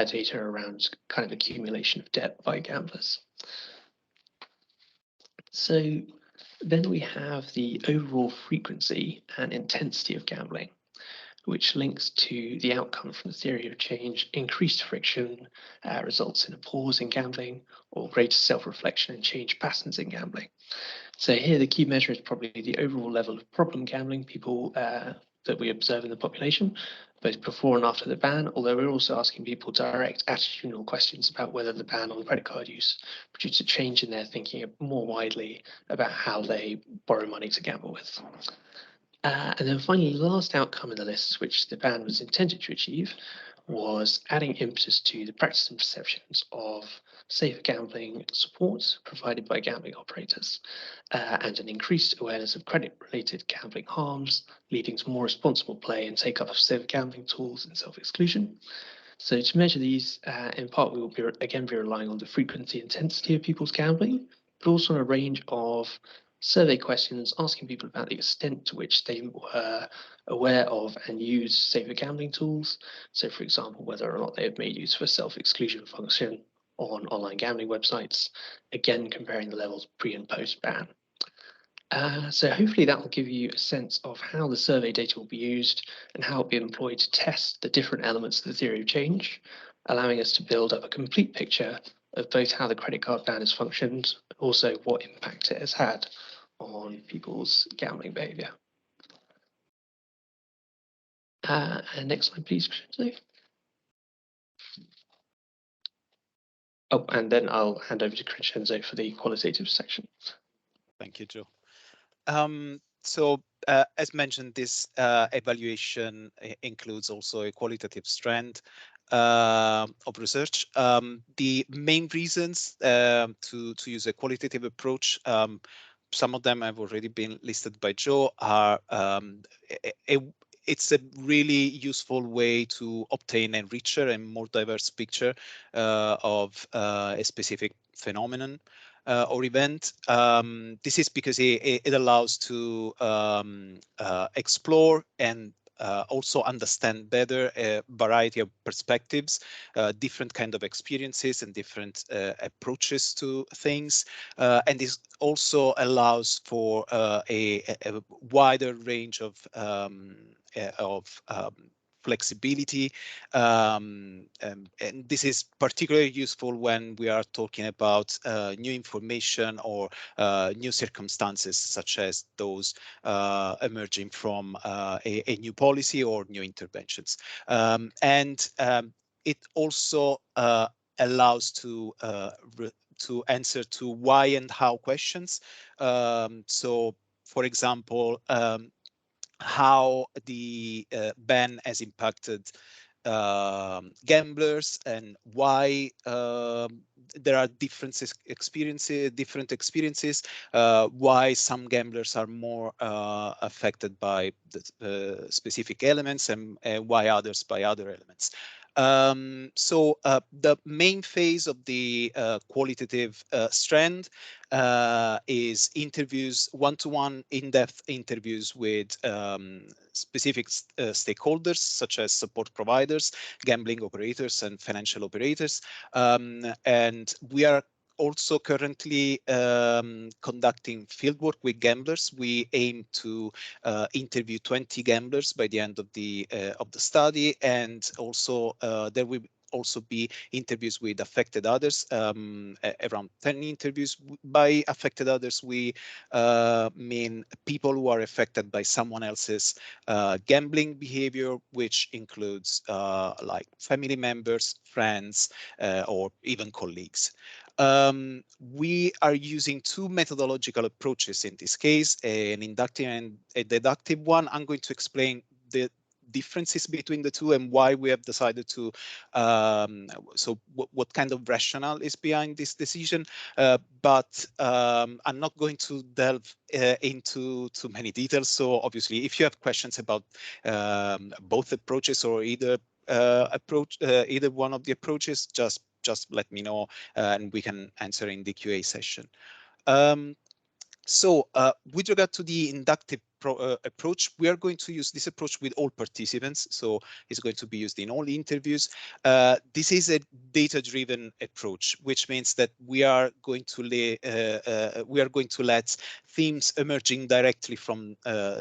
data around kind of accumulation of debt by gamblers. So then we have the overall frequency and intensity of gambling, which links to the outcome from the theory of change. Increased friction results in a pause in gambling or greater self-reflection and change patterns in gambling. So here the key measure is probably the overall level of problem gambling people that we observe in the population, both before and after the ban, although we're also asking people direct attitudinal questions about whether the ban on credit card use produced a change in their thinking more widely about how they borrow money to gamble with. And then finally, the last outcome in the list, which the ban was intended to achieve, was adding impetus to the practice and perceptions of safer gambling support provided by gambling operators, and an increased awareness of credit-related gambling harms, leading to more responsible play and take-up of safer gambling tools and self-exclusion. So to measure these, in part, we will be relying on the frequency and intensity of people's gambling, but also on a range of survey questions asking people about the extent to which they were aware of and used safer gambling tools. So for example, whether or not they have made use of a self-exclusion function on online gambling websites, again comparing the levels pre and post ban. So hopefully that will give you a sense of how the survey data will be used and how it will be employed to test the different elements of the theory of change, allowing us to build up a complete picture of both how the credit card ban has functioned, but also what impact it has had on people's gambling behaviour. And next slide, please, Crescenzo. Oh, and then I'll hand over to Crescenzo for the qualitative section. Thank you, Joe. So as mentioned, this evaluation includes also a qualitative strand of research. The main reasons to use a qualitative approach, some of them have already been listed by Joe, are it's a really useful way to obtain a richer and more diverse picture of a specific phenomenon. or event. This is because it allows to explore and also understand better a variety of perspectives, different kind of experiences and different approaches to things. And this also allows for a wider range of flexibility. And this is particularly useful when we are talking about new information or new circumstances, such as those emerging from a new policy or new interventions. It also allows to answer to why and how questions. So, for example, how the ban has impacted gamblers and why there are different experiences, why some gamblers are more affected by the specific elements and why others by other elements. So the main phase of the qualitative strand is interviews, one-to-one in-depth interviews with specific stakeholders, such as support providers, gambling operators, and financial operators. And we are also currently conducting fieldwork with gamblers. We aim to interview 20 gamblers by the end of the study, and also there will also be interviews with affected others, around 10 interviews. By affected others, we mean people who are affected by someone else's gambling behavior, which includes like family members, friends, or even colleagues. We are using two methodological approaches in this case, an inductive and a deductive one. I'm going to explain the differences between the two and why we have decided to, so what kind of rationale is behind this decision. But I'm not going to delve into too many details. So obviously, if you have questions about both approaches or either either one of the approaches, just let me know and we can answer in the QA session. So with regard to the inductive approach, we are going to use this approach with all participants. So it's going to be used in all interviews. This is a data-driven approach, which means that we are going to let themes emerging directly from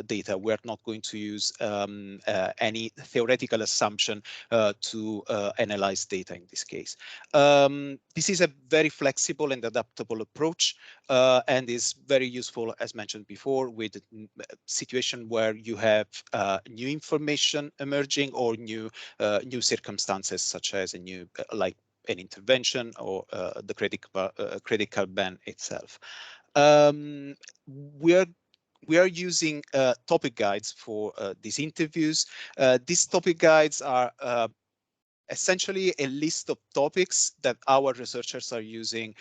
data. We are not going to use any theoretical assumption to analyze data in this case. This is a very flexible and adaptable approach, and is very useful, as mentioned before, with a situation where you have new information emerging or new circumstances, such as a new like an intervention or the credit card ban itself. We are using topic guides for these interviews. These topic guides are essentially a list of topics that our researchers are using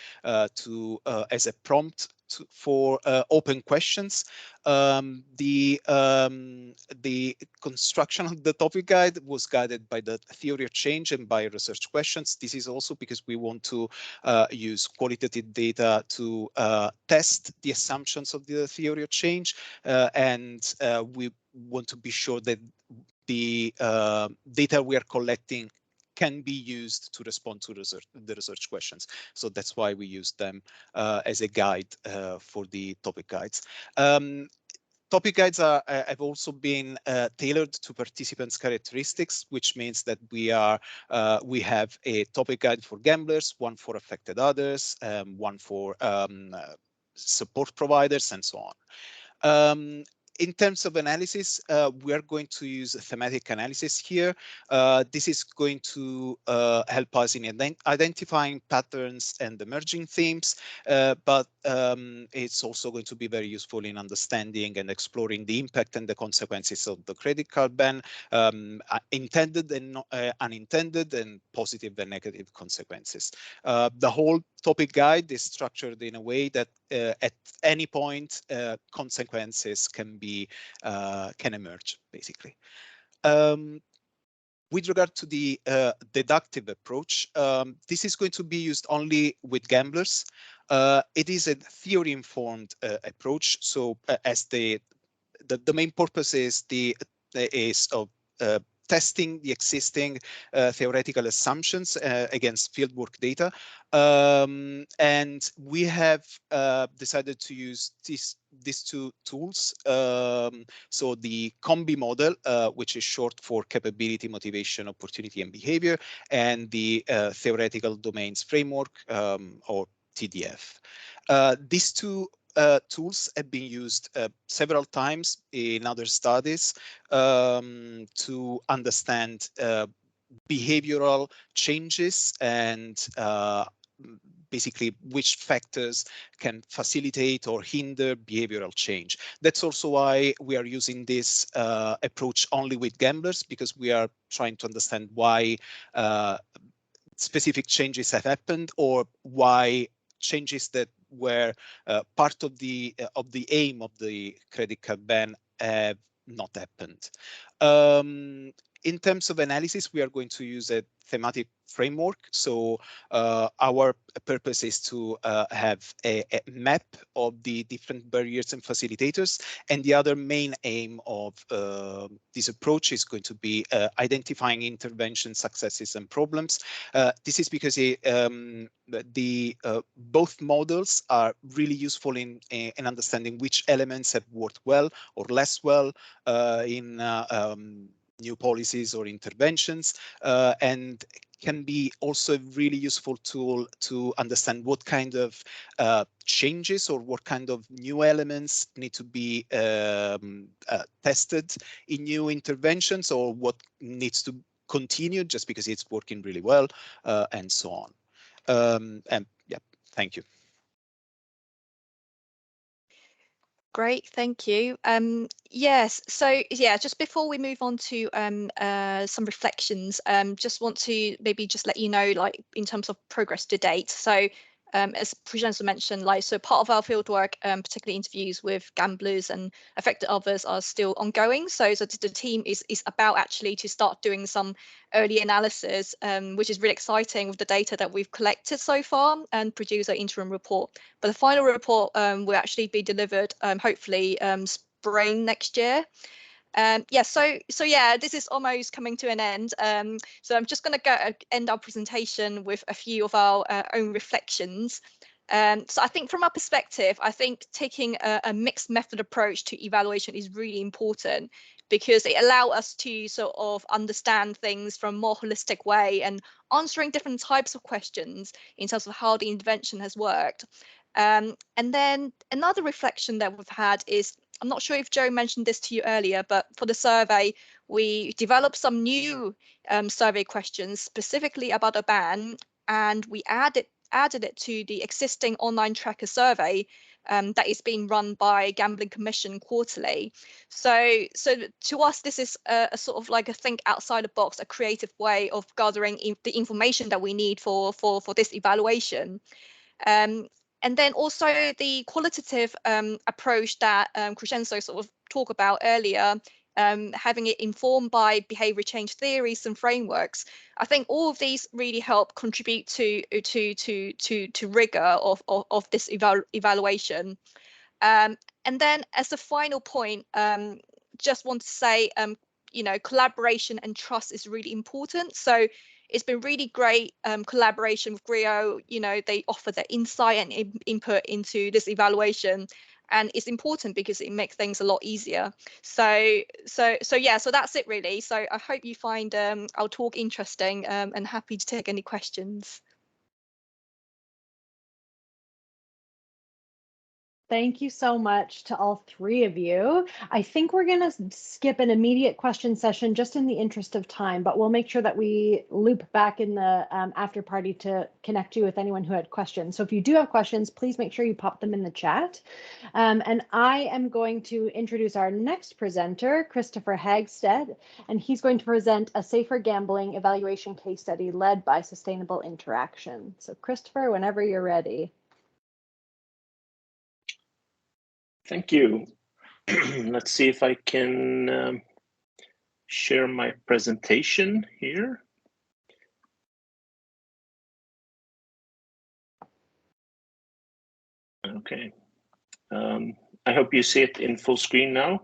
to as a prompt for open questions. The construction of the topic guide was guided by the theory of change and by research questions. This is also because we want to use qualitative data to test the assumptions of the theory of change, and we want to be sure that the data we are collecting can be used to respond to the research questions. So that's why we use them as a guide for the topic guides. Topic guides have also been tailored to participants' characteristics, which means that we have a topic guide for gamblers, one for affected others, one for support providers, and so on. In terms of analysis, we are going to use thematic analysis here. This is going to help us in identifying patterns and emerging themes, but it's also going to be very useful in understanding and exploring the impact and the consequences of the credit card ban, intended and unintended, and positive and negative consequences. The whole topic guide is structured in a way that at any point consequences can emerge, basically. with regard to the deductive approach, this is going to be used only with gamblers. It is a theory-informed approach. So as the main purpose is testing the existing theoretical assumptions against fieldwork data. And we have decided to use these two tools. So the COMBI model, which is short for capability, motivation, opportunity, and behavior, and the theoretical domains framework, or TDF. These two tools have been used several times in other studies to understand behavioral changes and basically which factors can facilitate or hinder behavioral change. That's also why we are using this approach only with gamblers, because we are trying to understand why specific changes have happened, or why changes that were part of the aim of the credit card ban have not happened. In terms of analysis, we are going to use a thematic framework. So our purpose is to have a map of the different barriers and facilitators. And the other main aim of this approach is going to be identifying intervention successes and problems. This is because both models are really useful in understanding which elements have worked well or less well in new policies or interventions, and can be also a really useful tool to understand what kind of changes or what kind of new elements need to be tested in new interventions, or what needs to continue just because it's working really well, and so on. And yeah, thank you. Great, thank you. Yes, so yeah, just before we move on to some reflections, just want to maybe just let you know, like in terms of progress to date. So as Presenter mentioned, like so part of our fieldwork, particularly interviews with gamblers and affected others, are still ongoing. So the team is about actually to start doing some early analysis, which is really exciting with the data that we've collected so far, and produce an interim report. But the final report will actually be delivered hopefully spring next year. Yeah, so yeah, this is almost coming to an end. So I'm just going to end our presentation with a few of our own reflections. So I think from our perspective, I think taking a mixed method approach to evaluation is really important, because it allows us to sort of understand things from a more holistic way and answering different types of questions in terms of how the intervention has worked. And then another reflection that we've had is, I'm not sure if Joe mentioned this to you earlier, but for the survey, we developed some new survey questions specifically about a ban, and we added it to the existing online tracker survey that is being run by Gambling Commission quarterly. So to us, this is a sort of like a think outside the box, a creative way of gathering the information that we need for this evaluation. And then also the qualitative approach that Crescenzo sort of talked about earlier, having it informed by behavior change theories and frameworks. I think all of these really help contribute to rigor of this evaluation. And then as a final point, just want to say, you know, collaboration and trust is really important. So it's been really great collaboration with Greo. You know, they offer their insight and input into this evaluation, and it's important because it makes things a lot easier. So yeah, so that's it really. So I hope you find our talk interesting, and happy to take any questions. Thank you so much to all three of you. I think we're going to skip an immediate question session just in the interest of time, but we'll make sure that we loop back in the after party to connect you with anyone who had questions. So if you do have questions, please make sure you pop them in the chat. And I am going to introduce our next presenter, Christopher Hagstead, and he's going to present a safer gambling evaluation case study led by Sustainable Interaction. So Christopher, whenever you're ready. Thank you. Let's see if I can share my presentation here. Okay. I hope you see it in full screen now.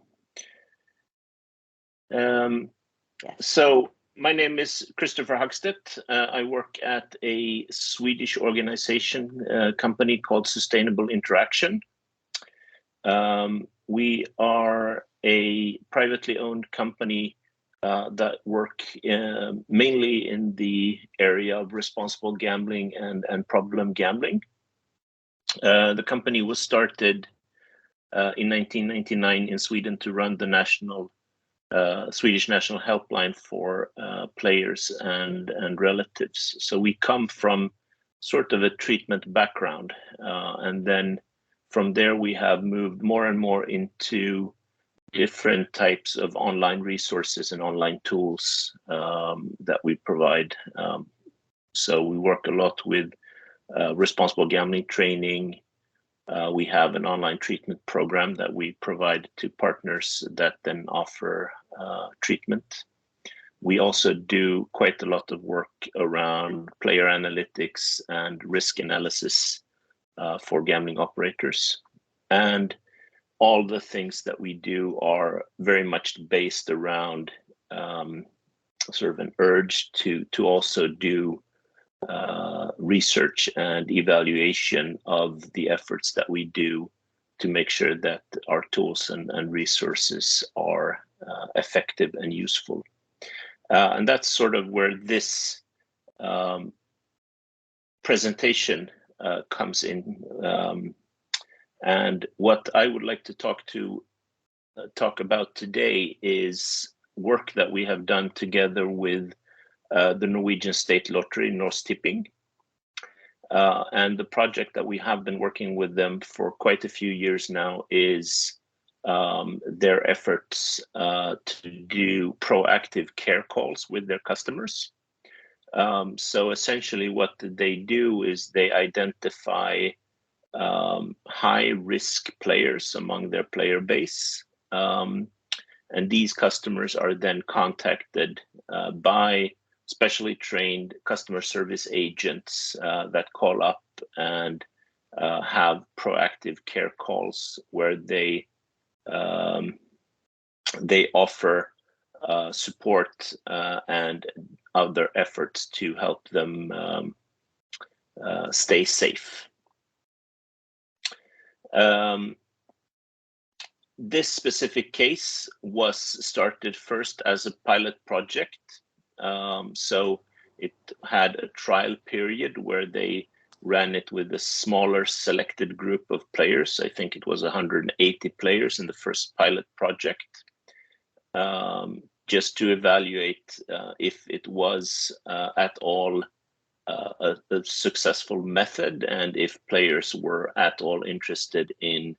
So my name is Christopher Hagstedt. I work at a Swedish organization company called Sustainable Interaction. We are a privately owned company that work mainly in the area of responsible gambling and problem gambling. The company was started in 1999 in Sweden to run the national Swedish national helpline for players and relatives. So we come from sort of a treatment background, and then from there we have moved more and more into different types of online resources and online tools that we provide. So we work a lot with responsible gambling training. We have an online treatment program that we provide to partners that then offer treatment. We also do quite a lot of work around player analytics and risk analysis for gambling operators. And all the things that we do are very much based around sort of an urge to also do research and evaluation of the efforts that we do to make sure that our tools and resources are effective and useful. And that's sort of where this presentation comes in. And what I would like to talk about today is work that we have done together with the Norwegian State Lottery, Norsk Tipping. And the project that we have been working with them for quite a few years now is their efforts to do proactive care calls with their customers. So essentially what they do is they identify high-risk players among their player base. And these customers are then contacted by specially trained customer service agents that call up and have proactive care calls where they offer support and other efforts to help them stay safe. This specific case was started first as a pilot project. So it had a trial period where they ran it with a smaller selected group of players. I think it was 180 players in the first pilot project, just to evaluate if it was at all a successful method and if players were at all interested in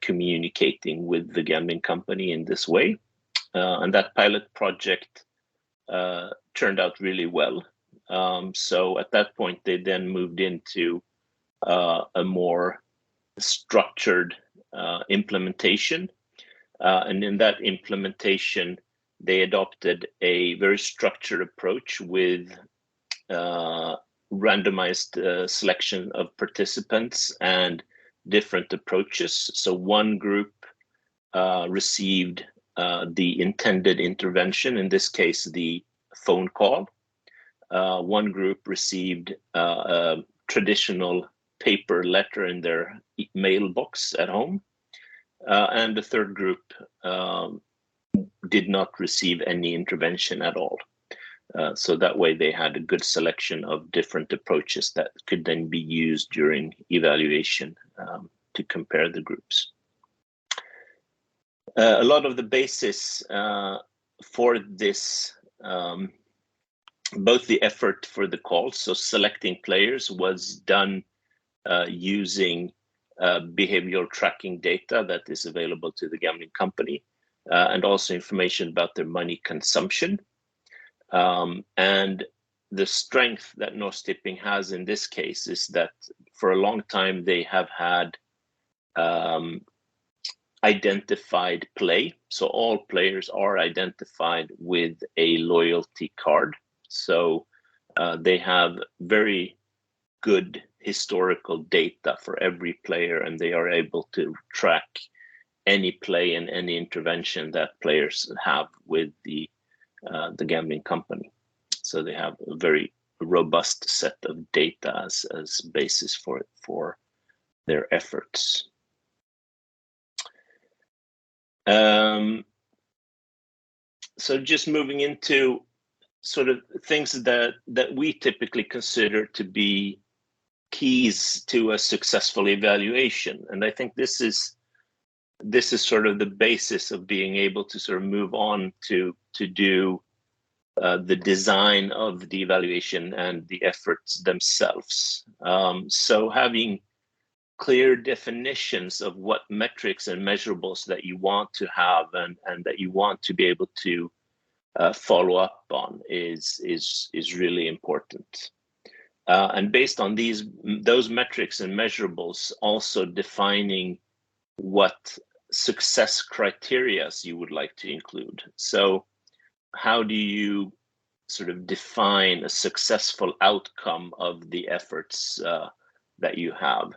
communicating with the gambling company in this way. And that pilot project turned out really well. So at that point, they then moved into a more structured implementation. And in that implementation, they adopted a very structured approach with randomized selection of participants and different approaches. So one group received the intended intervention, in this case, the phone call. One group received a traditional paper letter in their mailbox at home. And the third group did not receive any intervention at all. So that way they had a good selection of different approaches that could then be used during evaluation to compare the groups. A lot of the basis for this, both the effort for the calls, so selecting players, was done using behavioral tracking data that is available to the gambling company, and also information about their money consumption. And the strength that Norsk Tipping has in this case is that for a long time they have had identified play. So all players are identified with a loyalty card. So they have very good historical data for every player, and they are able to track any play and any intervention that players have with the gambling company. So they have a very robust set of data as basis for their efforts. So just moving into sort of things that we typically consider to be keys to a successful evaluation, and I think this is sort of the basis of being able to sort of move on to do the design of the evaluation and the efforts themselves. So having clear definitions of what metrics and measurables that you want to have and that you want to be able to follow up on is really important. And based on those metrics and measurables, also defining what success criteria you would like to include. So how do you sort of define a successful outcome of the efforts that you have?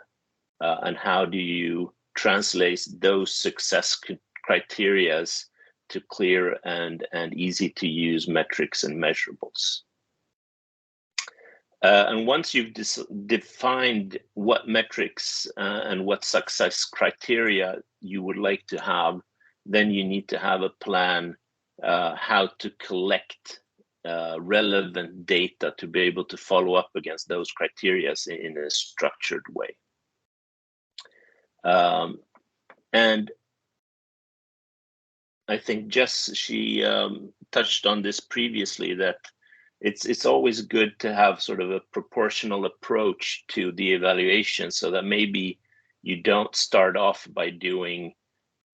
And how do you translate those success criteria to clear and easy to use metrics and measurables? And once you've defined what metrics and what success criteria you would like to have, then you need to have a plan how to collect relevant data to be able to follow up against those criteria in a structured way. And I think Jess, she touched on this previously, that it's always good to have sort of a proportional approach to the evaluation, so that maybe you don't start off by doing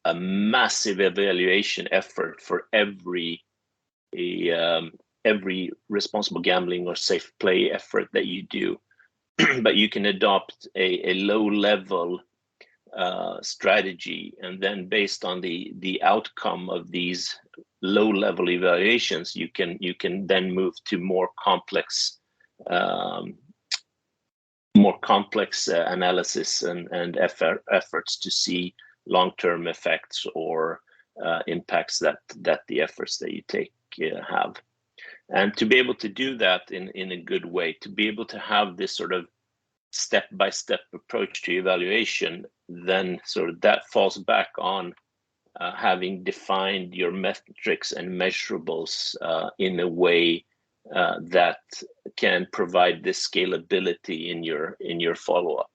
a massive evaluation effort for every responsible gambling or safe play effort that you do, but you can adopt a low level strategy, and then based on the outcome of these low level evaluations, you can then move to more complex analysis and efforts to see long-term effects or impacts that the efforts that you take have. And to be able to do that in a good way, to be able to have this sort of step-by-step approach to evaluation, then sort of that falls back on having defined your metrics and measurables in a way that can provide this scalability in your follow-up.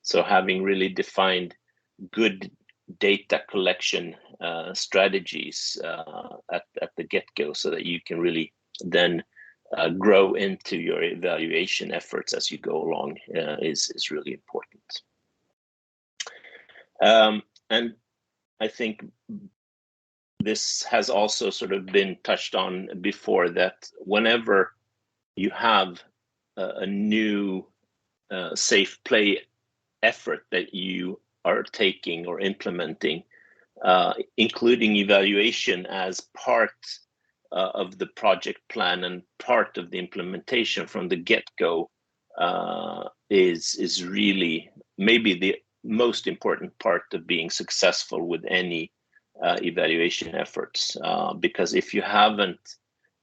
So having really defined good data collection strategies at the get-go, so that you can really then grow into your evaluation efforts as you go along is really important. And I think this has also sort of been touched on before, that whenever you have a new safe play effort that you are taking or implementing, including evaluation as part of the project plan and part of the implementation from the get-go is really maybe the most important part of being successful with any evaluation efforts, because if you haven't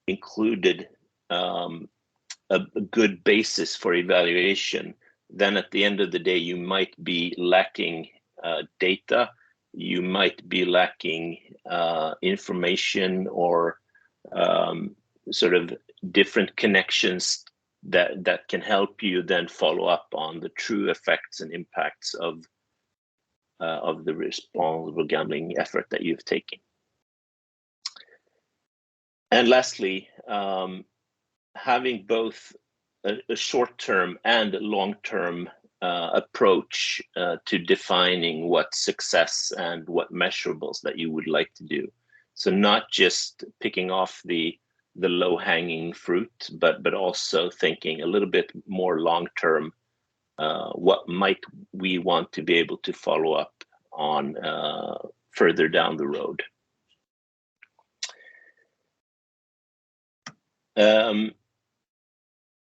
included a good basis for evaluation, then at the end of the day you might be lacking data, you might be lacking information or sort of different connections that can help you then follow up on the true effects and impacts of the responsible gambling effort that you've taken. And lastly, having both a short-term and long-term approach to defining what success and what measurables that you would like to do. So not just picking off the low-hanging fruit, but also thinking a little bit more long-term. What might we want to be able to follow up on further down the road.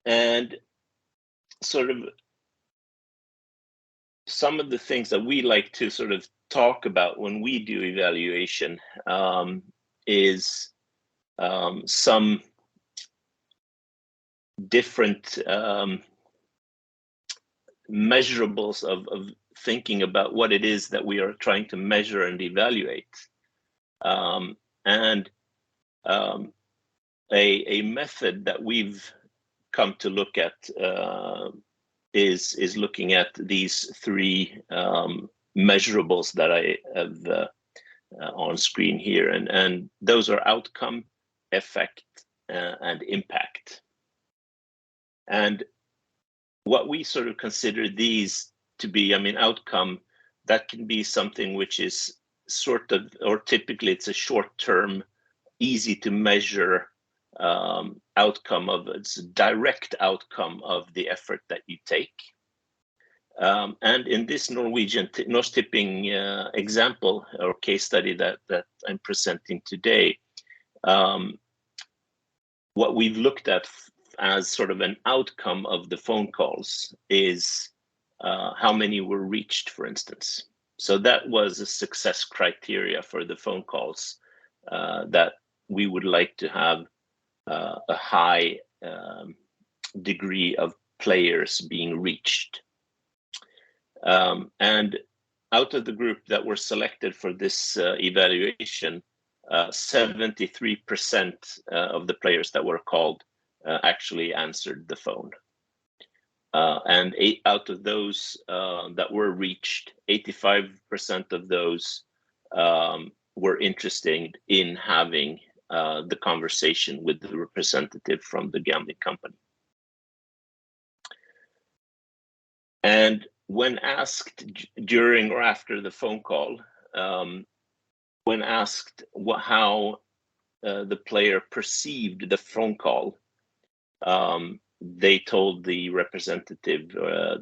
And sort of some of the things that we like to sort of talk about when we do evaluation is some different measurables of thinking about what it is that we are trying to measure and evaluate. A method that we've come to look at is looking at these three measurables that I have on screen here, and those are outcome, effect, and impact. And what we sort of consider these to be, I mean, outcome, that can be something which is sort of, or typically it's a short-term, easy to measure outcome of, it's a direct outcome of the effort that you take. And in this Norsk Tipping example or case study that I'm presenting today, what we've looked at as sort of an outcome of the phone calls is how many were reached, for instance. So that was a success criteria for the phone calls that we would like to have a high degree of players being reached. And out of the group that were selected for this evaluation, 73% of the players that were called actually answered the phone. And 8 out of those that were reached, 85% of those were interested in having the conversation with the representative from the gambling company. And when asked during or after the phone call, when asked how the player perceived the phone call, they told the representative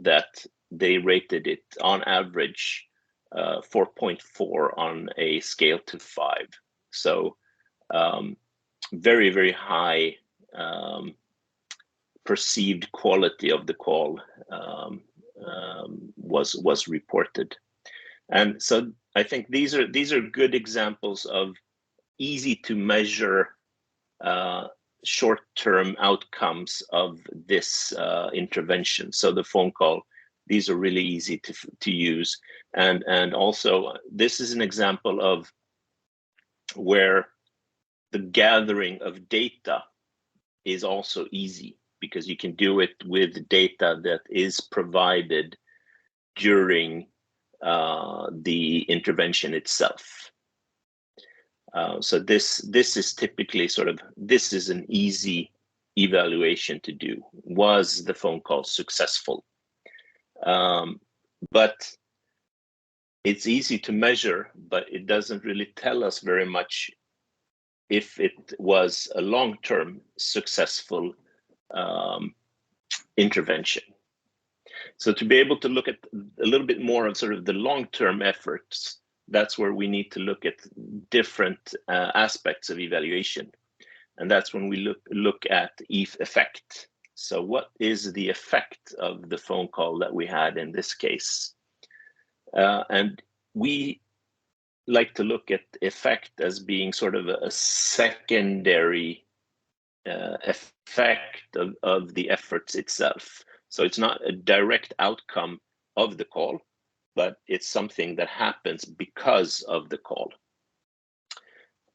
that they rated it on average 4.4 on a scale to 5. So very, very high perceived quality of the call was reported. And so I think these are good examples of easy to measure short-term outcomes of this intervention. So the phone call, these are really easy to use. And also, this is an example of where the gathering of data is also easy, because you can do it with data that is provided during the intervention itself. So this is typically sort of, this is an easy evaluation to do. Was the phone call successful? But it's easy to measure, but it doesn't really tell us very much if it was a long-term successful intervention. So to be able to look at a little bit more of sort of the long-term efforts, that's where we need to look at different aspects of evaluation. And that's when we look at effect. So what is the effect of the phone call that we had in this case? And we like to look at effect as being sort of a secondary effect of the efforts itself. So it's not a direct outcome of the call, but it's something that happens because of the call.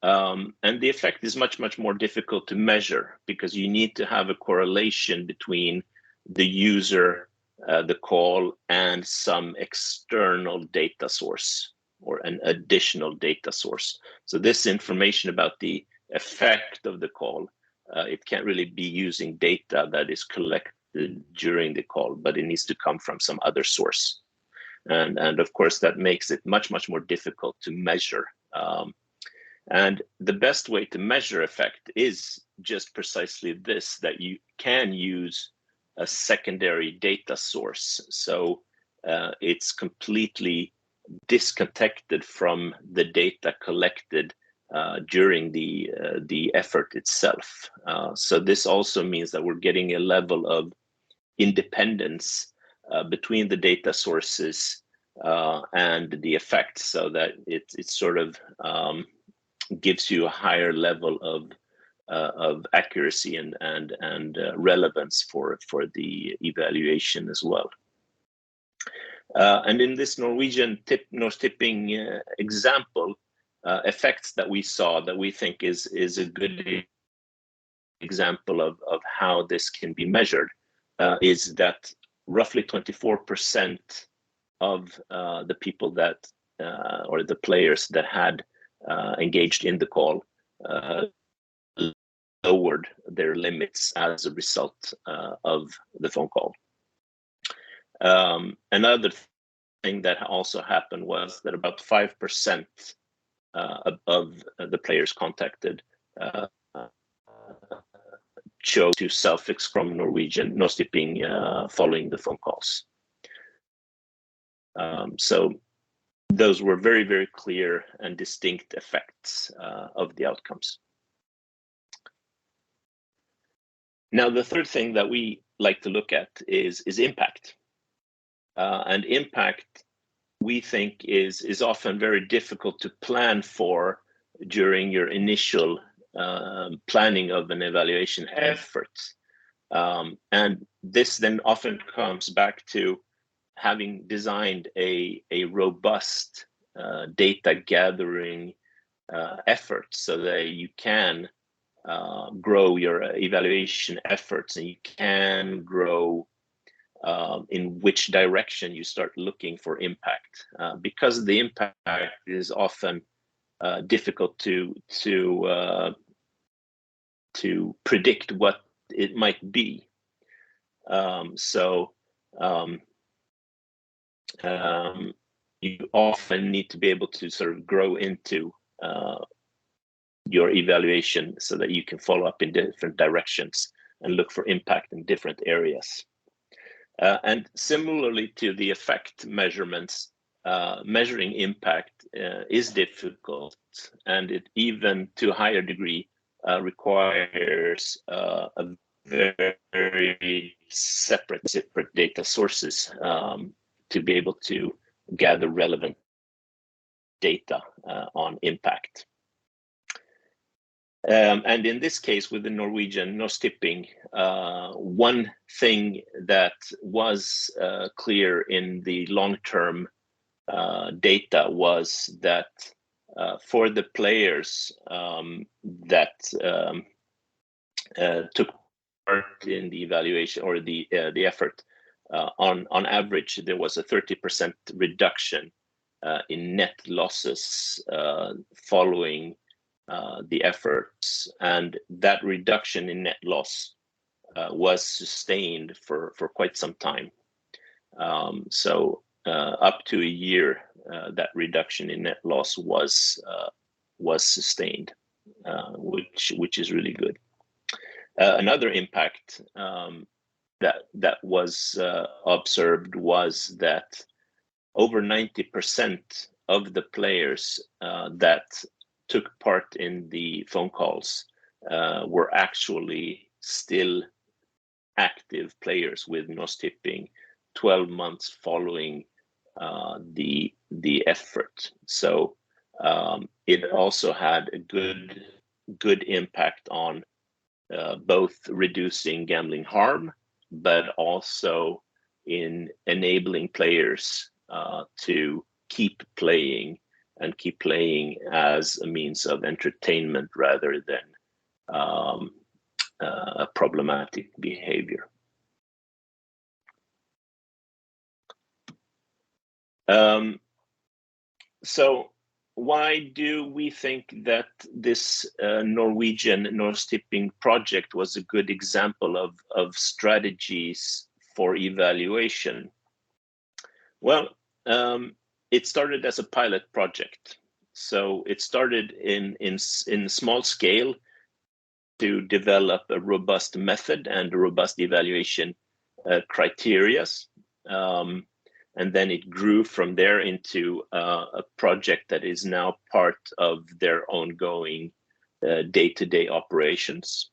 And the effect is much, much more difficult to measure, because you need to have a correlation between the user, the call, and some external data source or an additional data source. So this information about the effect of the call, it can't really be using data that is collected during the call, but it needs to come from some other source. And of course, that makes it much, much more difficult to measure. And the best way to measure effect is just precisely this, that you can use a secondary data source. So it's completely disconnected from the data collected during the effort itself. So this also means that we're getting a level of independence between the data sources and the effects, so that it sort of gives you a higher level of accuracy and relevance for the evaluation as well. And in this Norwegian nose tipping example, effects that we saw that we think is a good example of how this can be measured is that roughly 24% of the people that or the players that had engaged in the call lowered their limits as a result of the phone call. Another thing that also happened was that about 5% of the players contacted chose to self-exclaim Norwegian nose tipping following the phone calls. So those were very, very clear and distinct effects of the outcomes. Now, the third thing that we like to look at is impact. And impact, we think, is often very difficult to plan for during your initial planning of an evaluation effort. And this then often comes back to having designed a robust data gathering effort so that you can grow your evaluation efforts, and you can grow in which direction you start looking for impact, because the impact is often difficult to predict what it might be. You often need to be able to sort of grow into your evaluation so that you can follow up in different directions and look for impact in different areas. And similarly to the effect measurements, measuring impact is difficult, and it even to a higher degree requires a very separate data sources to be able to gather relevant data on impact. And in this case, with the Norwegian nose tipping, one thing that was clear in the long-term data was that for the players that took part in the evaluation or the effort, on average, there was a 30% reduction in net losses following the efforts, and that reduction in net loss was sustained for quite some time. So up to a year, that reduction in net loss was sustained, which is really good. Another impact that was observed was that over 90% of the players that took part in the phone calls were actually still active players with nose tipping 12 months following the effort. So it also had a good impact on both reducing gambling harm, but also in enabling players to keep playing as a means of entertainment rather than a problematic behavior. So why do we think that this Norwegian nose tipping project was a good example of strategies for evaluation? Well, it started as a pilot project. So it started in small scale to develop a robust method and a robust evaluation criteria. and then it grew from there into a project that is now part of their ongoing day-to-day operations.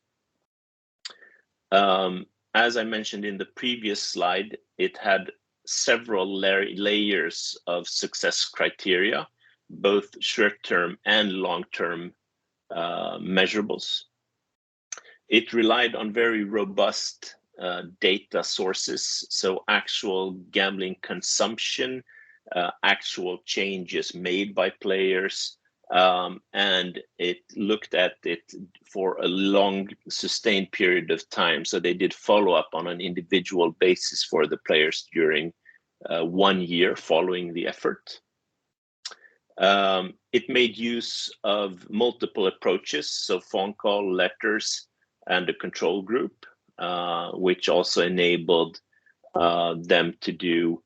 As I mentioned in the previous slide, it had several layers of success criteria, both short-term and long-term measurables. It relied on very robust data sources, so actual gambling consumption, actual changes made by players, and it looked at it for a long sustained period of time. So they did follow up on an individual basis for the players during 1 year following the effort. It made use of multiple approaches, so phone call, letters, and a control group, which also enabled them to do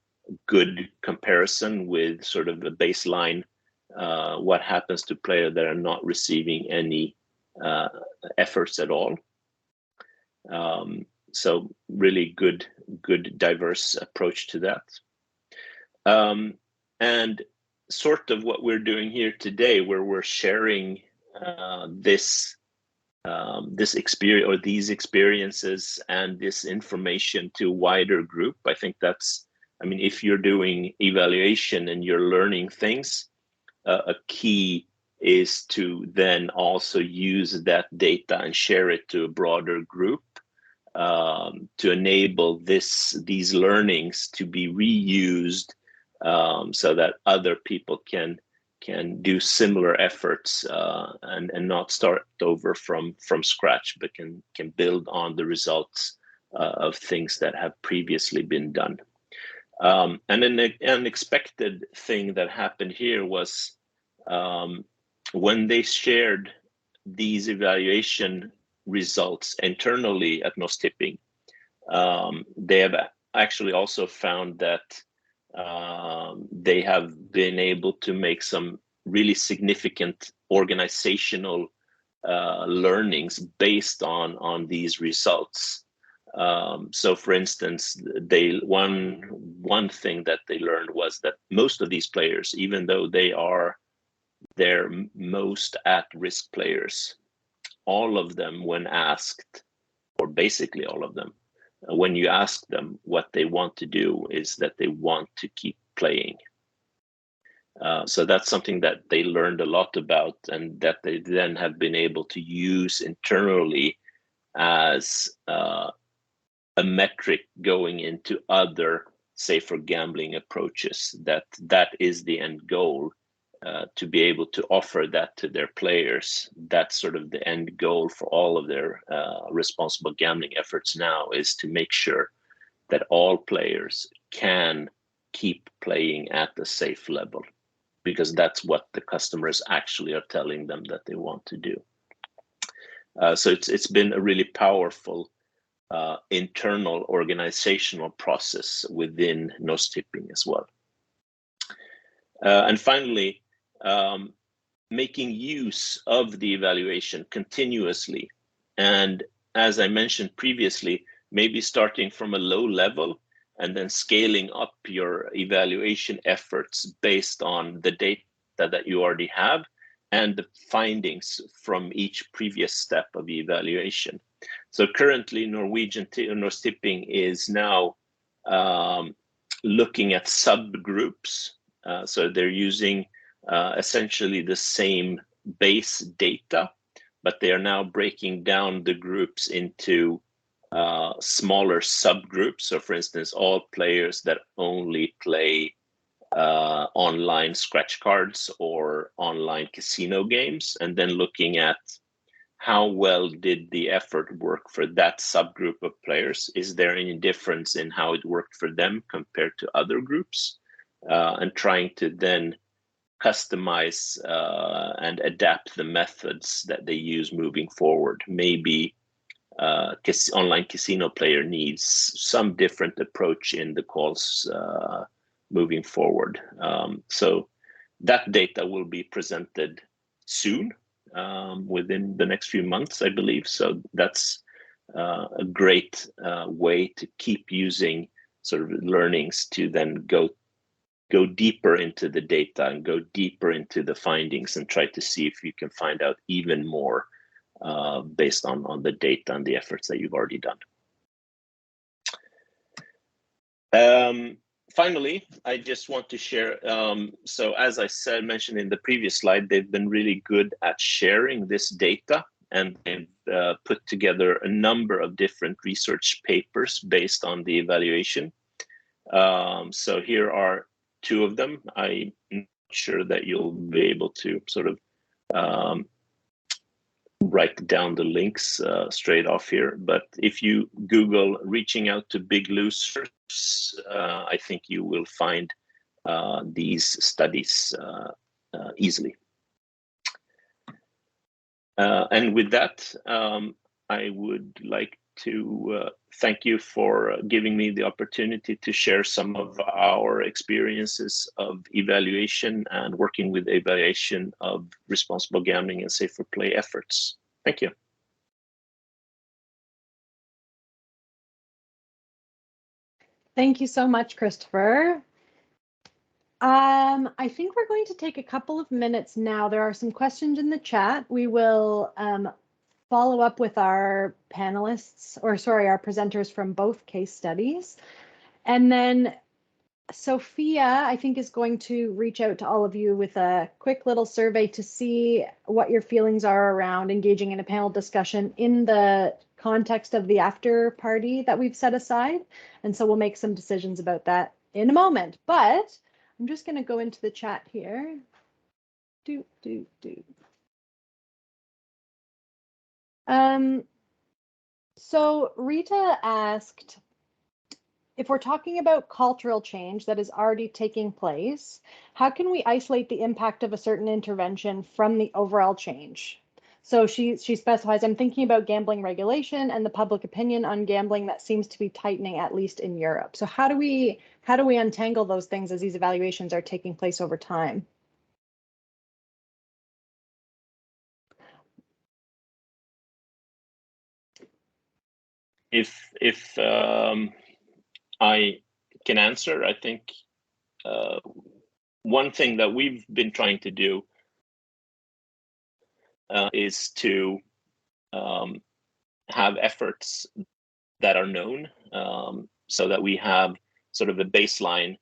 good comparison with sort of the baseline, what happens to players that are not receiving any efforts at all. So really good diverse approach to that. And sort of what we're doing here today, where we're sharing this experience or these experiences and this information to a wider group. I think that's, I mean, if you're doing evaluation and you're learning things, a key is to then also use that data and share it to a broader group to enable these learnings to be reused so that other people can do similar efforts and not start over from scratch, but can build on the results of things that have previously been done. And an unexpected thing that happened here was when they shared these evaluation results internally at Nos Tipping, they have actually also found that they have been able to make some really significant organizational learnings based on these results. So for instance, one thing that they learned was that most of these players, even though they are their most at-risk players, all of them, when asked, or basically all of them, when you ask them what they want to do, is that they want to keep playing. So that's something that they learned a lot about, and that they then have been able to use internally as a metric going into other safer gambling approaches. That is the end goal, to be able to offer that to their players. That's sort of the end goal for all of their responsible gambling efforts now, is to make sure that all players can keep playing at a safe level, because that's what the customers actually are telling them that they want to do. So it's been a really powerful internal organizational process within Nos Tipping as well. And finally, making use of the evaluation continuously. And as I mentioned previously, maybe starting from a low level and then scaling up your evaluation efforts based on the data that you already have and the findings from each previous step of the evaluation. So currently, Nos Tipping is now looking at subgroups. So they're using essentially the same base data, but they are now breaking down the groups into smaller subgroups. So for instance, all players that only play online scratch cards or online casino games, and then looking at how well did the effort work for that subgroup of players. Is there any difference in how it worked for them compared to other groups? And trying to then customize and adapt the methods that they use moving forward. Maybe online casino player needs some different approach in the calls moving forward. So that data will be presented soon, within the next few months, I believe. So that's a great way to keep using sort of learnings to then go go deeper into the data and go deeper into the findings and try to see if you can find out even more based on the data and the efforts that you've already done. Finally, I just want to share, so as I mentioned in the previous slide, they've been really good at sharing this data, and they've put together a number of different research papers based on the evaluation. So here are two of them. I'm not sure that you'll be able to sort of write down the links straight off here, but if you Google "reaching out to big losers," I think you will find these studies easily. And with that, I would like to thank you for giving me the opportunity to share some of our experiences of evaluation and working with evaluation of responsible gambling and safer play efforts. Thank you. Thank you so much, Christopher. I think we're going to take a couple of minutes now. There are some questions in the chat. We will follow up with our panelists, or sorry, our presenters from both case studies. And then Sophia, I think, is going to reach out to all of you with a quick little survey to see what your feelings are around engaging in a panel discussion in the context of the after party that we've set aside. And so we'll make some decisions about that in a moment. But I'm just going to go into the chat here. So Rita asked, if we're talking about cultural change that is already taking place, how can we isolate the impact of a certain intervention from the overall change? So she specifies, I'm thinking about gambling regulation and the public opinion on gambling that seems to be tightening, at least in Europe. So how do we untangle those things as these evaluations are taking place over time? If I can answer, I think one thing that we've been trying to do is to have efforts that are known, so that we have sort of a baseline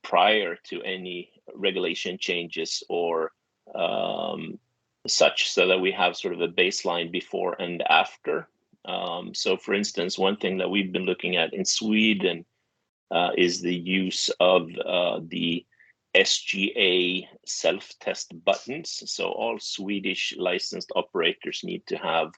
prior to any regulation changes or such, so that we have sort of a baseline before and after. So for instance, one thing that we've been looking at in Sweden is the use of the SGA self-test buttons. So all Swedish licensed operators need to have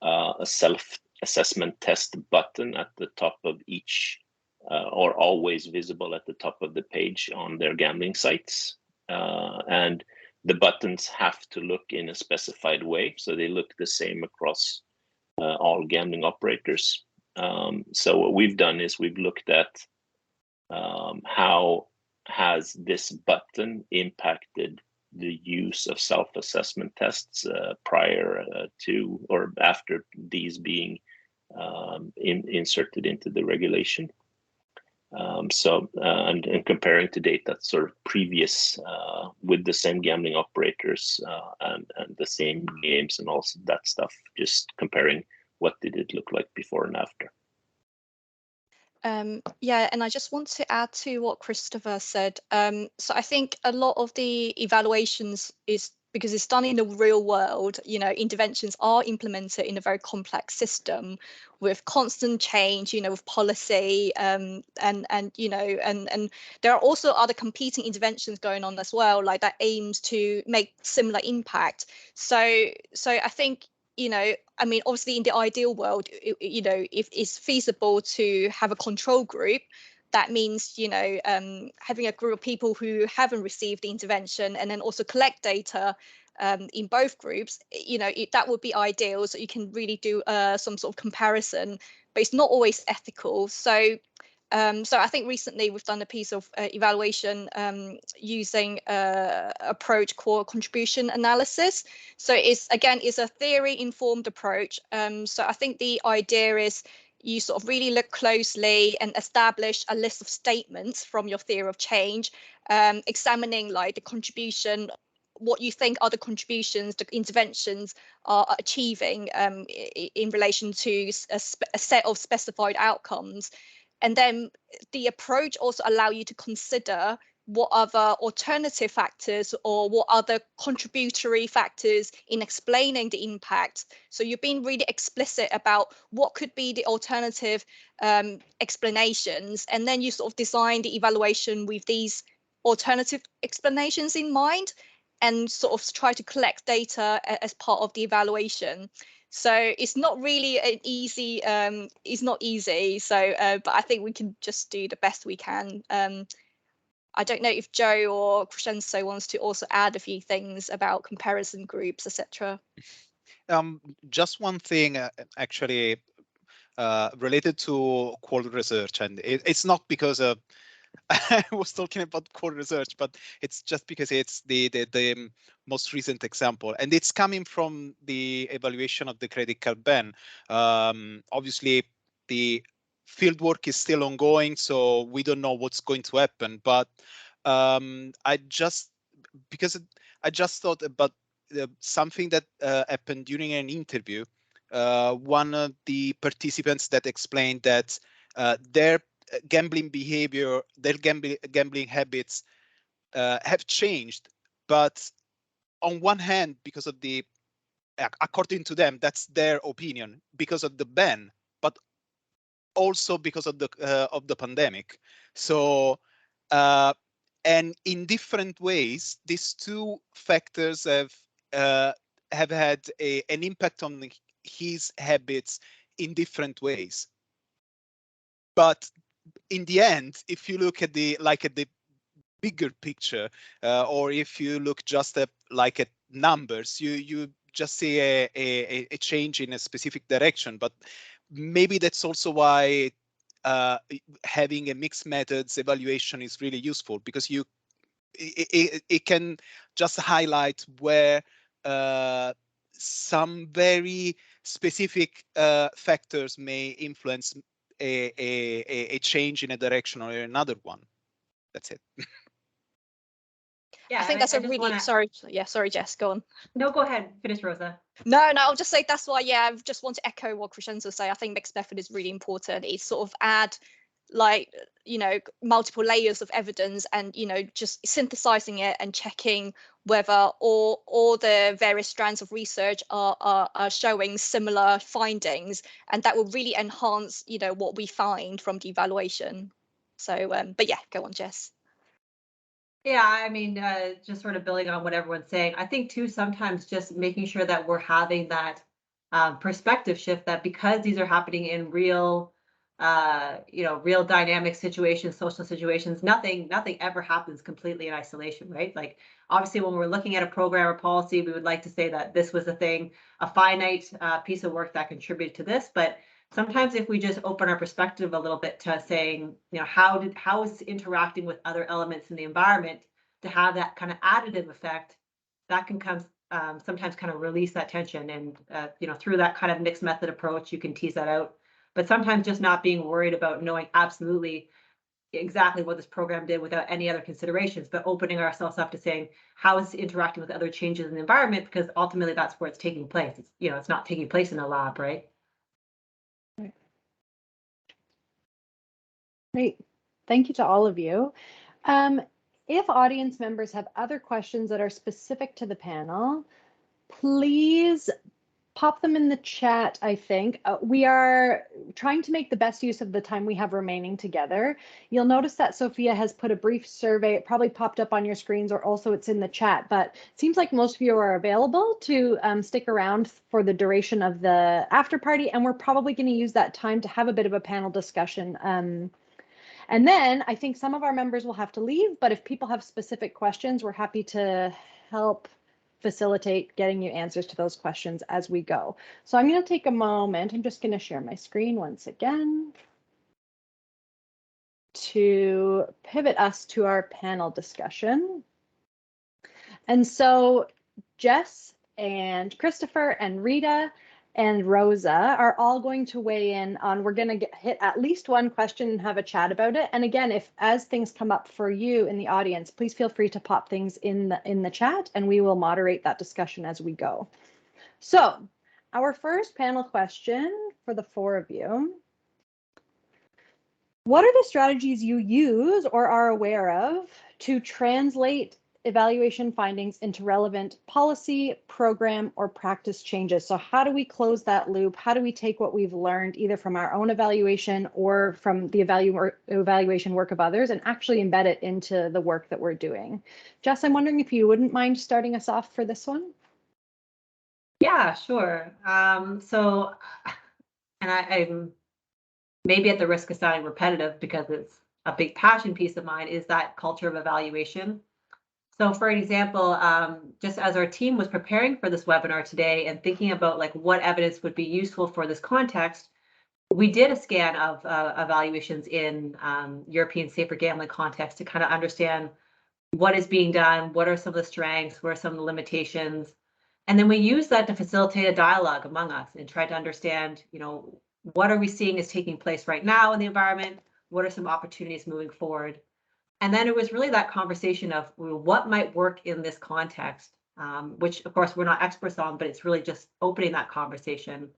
a self-assessment test button at the top of each, or always visible at the top of the page on their gambling sites. And the buttons have to look in a specified way, so they look the same across all gambling operators. So what we've done is we've looked at how has this button impacted the use of self-assessment tests prior to or after these being inserted into the regulation. And comparing to data sort of previous with the same gambling operators and the same games and also that stuff, just comparing what did it look like before and after. Yeah, and I just want to add to what Christopher said. So I think a lot of the evaluations is because it's done in the real world, you know, interventions are implemented in a very complex system with constant change, you know, with policy, and you know, and there are also other competing interventions going on as well, like that aims to make similar impact. So I think, you know, I mean, obviously in the ideal world, you know, if it's feasible to have a control group, that means, you know, having a group of people who haven't received the intervention and then also collect data in both groups, you know, that would be ideal. So you can really do some sort of comparison, but it's not always ethical. So I think recently we've done a piece of evaluation using approach called contribution analysis. So it's a theory-informed approach. So I think the idea is, you sort of really look closely and establish a list of statements from your theory of change, examining like the contribution, what you think are the contributions the interventions are achieving in relation to a set of specified outcomes. And then the approach also allow you to consider what other alternative factors or what other contributory factors in explaining the impact. So you're being really explicit about what could be the alternative explanations, and then you sort of design the evaluation with these alternative explanations in mind, and sort of try to collect data as part of the evaluation. So it's not really an easy, it's not easy. So, but I think we can just do the best we can. I don't know if Joe or Crescenzo wants to also add a few things about comparison groups, etc. Just one thing, actually, related to qual research, and it's not because I was talking about qual research, but it's just because it's the most recent example, and it's coming from the evaluation of the critical ban. Obviously, the field work is still ongoing, so we don't know what's going to happen. But I just thought about something that happened during an interview. One of the participants that explained that their gambling behavior, their gambling habits have changed, but on one hand, because of the, according to them, that's their opinion, because of the ban, but also because of the pandemic. So, and in different ways, these two factors have had an impact on his habits in different ways. But in the end, if you look at the bigger picture, or if you look just at numbers, you just see a change in a specific direction. But maybe that's also why having a mixed methods evaluation is really useful, because it can just highlight where some very specific factors may influence a change in a direction or another one. That's it. Yeah, I think that's a really, sorry, Jess, go on. No, go ahead, finish, Rosa. No, I'll just say that's why, yeah, I just want to echo what Crescenzo say. I think mixed method is really important. It sort of add multiple layers of evidence, and just synthesizing it and checking whether all the various strands of research are showing similar findings, and that will really enhance what we find from the evaluation. So but yeah, go on, Jess. Yeah, I mean, just sort of building on what everyone's saying, I think too, sometimes just making sure that we're having that perspective shift, that because these are happening in real, real dynamic situations, social situations, nothing ever happens completely in isolation, right? Like, obviously, when we're looking at a program or policy, we would like to say that this was a finite piece of work that contributed to this, but sometimes if we just open our perspective a little bit to saying, how is this interacting with other elements in the environment to have that kind of additive effect, that can come sometimes kind of release that tension. And, through that kind of mixed method approach, you can tease that out. But sometimes just not being worried about knowing absolutely exactly what this program did without any other considerations, but opening ourselves up to saying, how is it interacting with other changes in the environment? Because ultimately that's where it's taking place. It's, it's not taking place in a lab, right? Great. Thank you to all of you. If audience members have other questions that are specific to the panel, please pop them in the chat, I think. We are trying to make the best use of the time we have remaining together. You'll notice that Sophia has put a brief survey. It probably popped up on your screens, or also it's in the chat, but it seems like most of you are available to stick around for the duration of the after party, and we're probably going to use that time to have a bit of a panel discussion. And then I think some of our members will have to leave, but if people have specific questions, we're happy to help facilitate getting you answers to those questions as we go. So I'm going to take a moment. I'm just going to share my screen once again to pivot us to our panel discussion. And so Jess and Christopher and Rita, and Rosa are all going to weigh in on, we're going to hit at least one question and have a chat about it. And again, if as things come up for you in the audience, please feel free to pop things in the chat and we will moderate that discussion as we go. So our first panel question for the four of you. What are the strategies you use or are aware of to translate evaluation findings into relevant policy, program, or practice changes? So how do we close that loop? How do we take what we've learned either from our own evaluation or from the evaluation work of others and actually embed it into the work that we're doing? Jess, I'm wondering if you wouldn't mind starting us off for this one? Yeah, sure. I'm maybe at the risk of sounding repetitive because it's a big passion piece of mine, is that culture of evaluation. So for example, just as our team was preparing for this webinar today and thinking about like what evidence would be useful for this context, we did a scan of evaluations in European safer gambling context to kind of understand what is being done, what are some of the strengths, what are some of the limitations. And then we use that to facilitate a dialogue among us and try to understand, you know, what are we seeing is taking place right now in the environment? What are some opportunities moving forward? And then it was really that conversation of what might work in this context, which of course we're not experts on, but it's really just opening that conversation.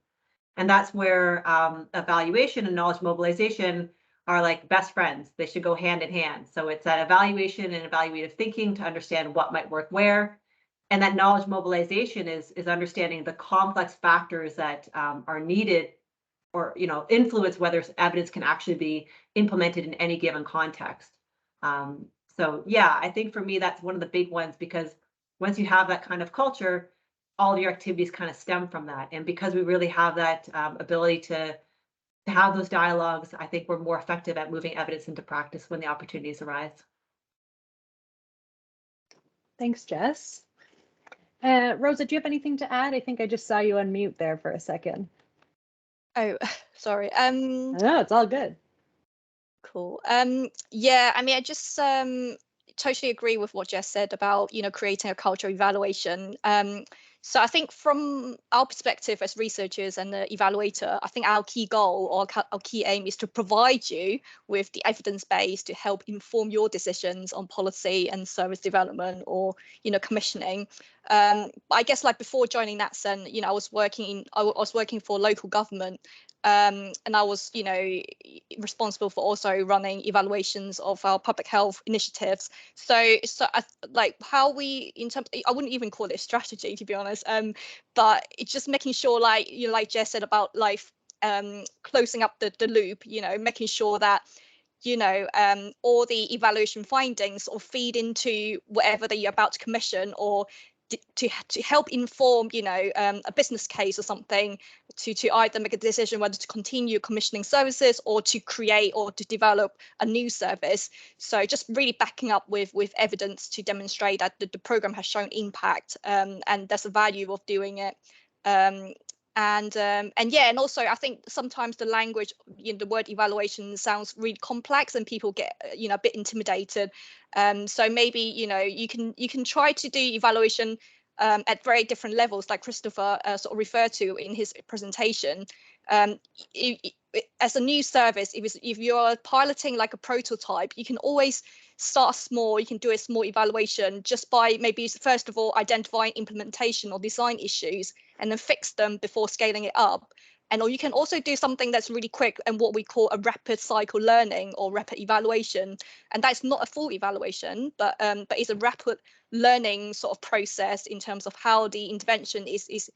And that's where evaluation and knowledge mobilization are like best friends. They should go hand in hand. So it's that evaluation and evaluative thinking to understand what might work where. And that knowledge mobilization is understanding the complex factors that are needed or, you know, influence whether evidence can actually be implemented in any given context. So yeah, I think for me, that's one of the big ones, because once you have that kind of culture, all your activities kind of stem from that. And because we really have that ability to have those dialogues, I think we're more effective at moving evidence into practice when the opportunities arise. Thanks, Jess. Rosa, do you have anything to add? I think I just saw you unmute there for a second. Oh, sorry. No, it's all good. Cool. Yeah, I mean, I just totally agree with what Jess said about, you know, creating a culture of evaluation. So I think from our perspective as researchers and the evaluator, I think our key goal or our key aim is to provide you with the evidence base to help inform your decisions on policy and service development or, you know, commissioning. I guess like before joining NatCen, you know, I was working for local government. And I was, you know, responsible for also running evaluations of our public health initiatives. So like how we, in terms, I wouldn't even call it a strategy, to be honest. But it's just making sure, like, you know, like Jess said about like closing up the loop, you know, making sure that, you know, all the evaluation findings or feed into whatever that you're about to commission or to help inform, you know, a business case or something to either make a decision whether to continue commissioning services or to create or to develop a new service. So just really backing up with evidence to demonstrate that the program has shown impact and there's a value of doing it. And yeah, and also I think sometimes the language, you know, the word evaluation sounds really complex and people get, you know, a bit intimidated. So maybe, you know, you can try to do evaluation at very different levels, like Christopher sort of referred to in his presentation. As a new service, if you're piloting like a prototype, you can always start small. You can do a small evaluation just by maybe first of all identifying implementation or design issues and then fix them before scaling it up. And or you can also do something that's really quick and what we call a rapid cycle learning or rapid evaluation. And that's not a full evaluation, but it's a rapid learning sort of process in terms of how the intervention is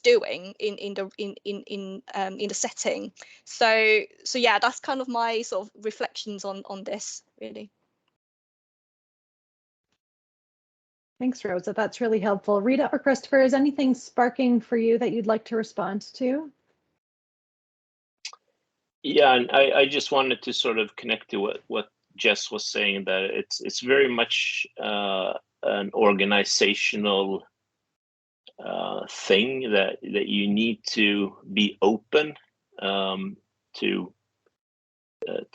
doing in the setting. So yeah, that's kind of my sort of reflections on this, really. Thanks, Rosa. That's really helpful. Rita or Christopher, is anything sparking for you that you'd like to respond to? Yeah, and I just wanted to sort of connect to what Jess was saying, that it's very much an organizational thing that you need to be open to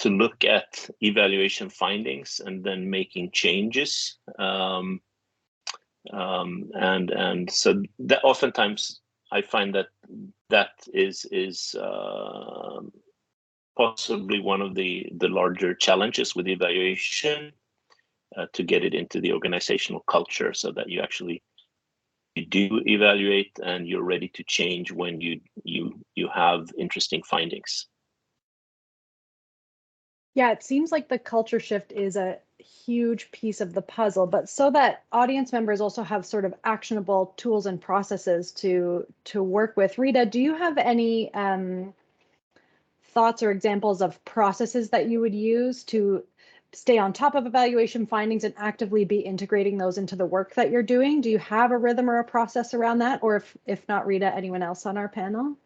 look at evaluation findings and then making changes. And so that oftentimes I find that is possibly one of the larger challenges with evaluation, to get it into the organizational culture so that you actually do evaluate and you're ready to change when you have interesting findings. Yeah, it seems like the culture shift is a huge piece of the puzzle, but so that audience members also have sort of actionable tools and processes to work with. Rita, do you have any thoughts or examples of processes that you would use to stay on top of evaluation findings and actively be integrating those into the work that you're doing? Do you have a rhythm or a process around that? Or if not Rita, anyone else on our panel?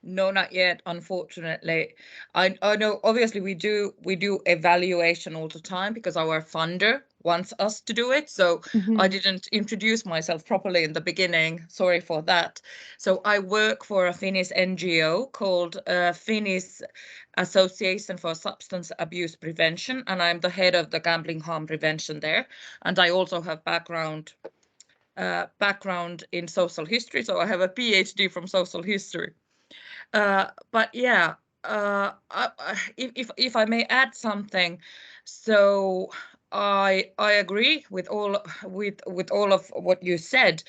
No, not yet, unfortunately. I know obviously we do evaluation all the time because our funder wants us to do it. So I didn't introduce myself properly in the beginning. Sorry for that. So I work for a Finnish NGO called Finnish Association for Substance Abuse Prevention, and I'm the head of the gambling harm prevention there. And I also have background in social history. So I have a PhD from social history. But yeah, if I may add something, so I agree with all of what you said,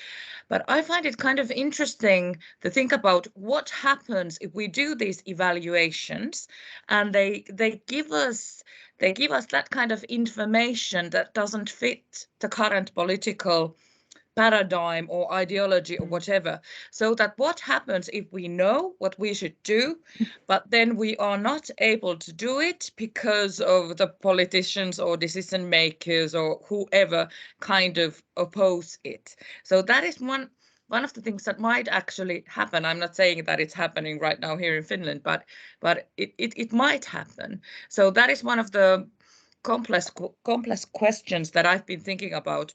but I find it kind of interesting to think about what happens if we do these evaluations, and they give us that kind of information that doesn't fit the current political paradigm or ideology or whatever. So that what happens if we know what we should do, but then we are not able to do it because of the politicians or decision makers or whoever kind of oppose it. So that is one of the things that might actually happen. I'm not saying that it's happening right now here in Finland, but it might happen. So that is one of the complex questions that I've been thinking about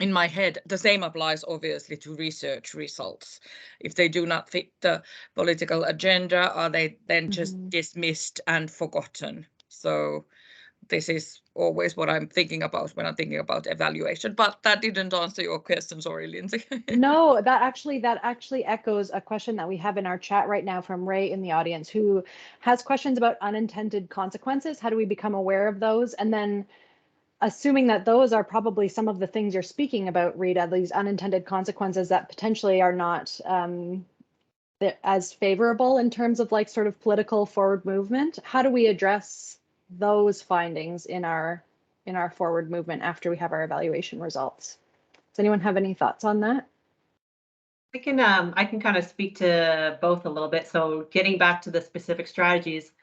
in my head. The same applies obviously to research results. If they do not fit the political agenda, are they then just dismissed and forgotten? So this is always what I'm thinking about when I'm thinking about evaluation. But that didn't answer your question, sorry, Lindsay. No, that actually echoes a question that we have in our chat right now from Ray in the audience, who has questions about unintended consequences. How do we become aware of those? And then, assuming that those are probably some of the things you're speaking about, Rita, these unintended consequences that potentially are not as favorable in terms of like sort of political forward movement. How do we address those findings in our forward movement after we have our evaluation results? Does anyone have any thoughts on that? I can kind of speak to both a little bit. So getting back to the specific strategies,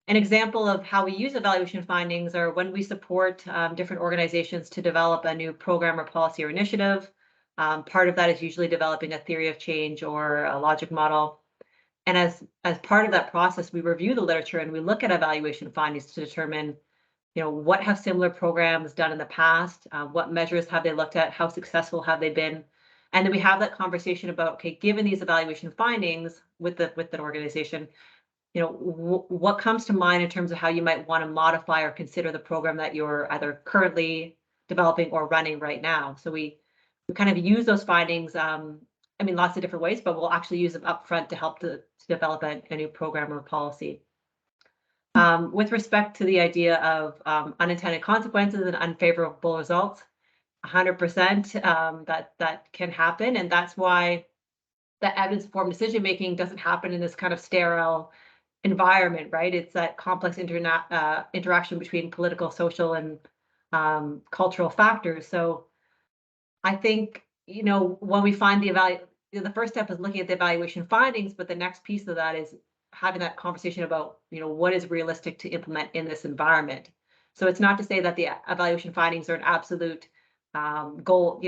an example of how we use evaluation findings are when we support different organizations to develop a new program or policy or initiative. Part of that is usually developing a theory of change or a logic model. And as part of that process, we review the literature and we look at evaluation findings to determine, what have similar programs done in the past? What measures have they looked at? How successful have they been? And then we have that conversation about, okay, given these evaluation findings with an organization, what comes to mind in terms of how you might want to modify or consider the program that you're either currently developing or running right now. So we kind of use those findings, lots of different ways, but we'll actually use them upfront to help to develop a new program or policy. With respect to the idea of unintended consequences and unfavorable results, 100% that can happen. And that's why the evidence-informed decision-making doesn't happen in this kind of sterile environment, right? It's that complex interaction between political, social, and cultural factors. So I think, when we find the first step is looking at the evaluation findings, but the next piece of that is having that conversation about, what is realistic to implement in this environment. So it's not to say that the evaluation findings are an absolute goal,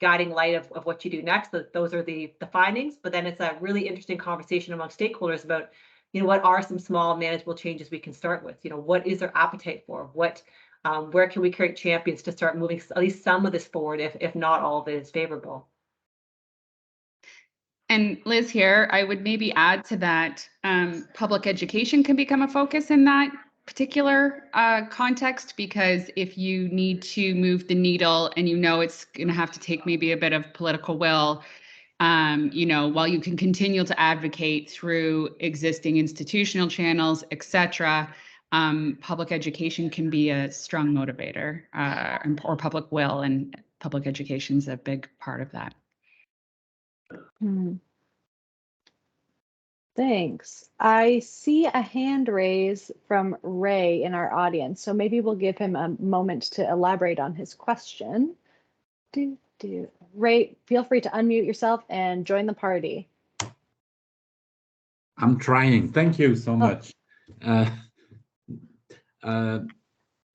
guiding light of what you do next. Those are the findings, but then it's a really interesting conversation among stakeholders about, what are some small manageable changes we can start with? What is their appetite for? Where can we create champions to start moving at least some of this forward, if not all of it is favorable? And Liz here, I would maybe add to that, public education can become a focus in that particular context, because if you need to move the needle and it's going to have to take maybe a bit of political will, You know, while you can continue to advocate through existing institutional channels, etc., public education can be a strong motivator, or public will, and public education is a big part of that. Thanks. I see a hand raise from Ray in our audience, so maybe we'll give him a moment to elaborate on his question. Ray, feel free to unmute yourself and join the party. I'm trying. Thank you so much.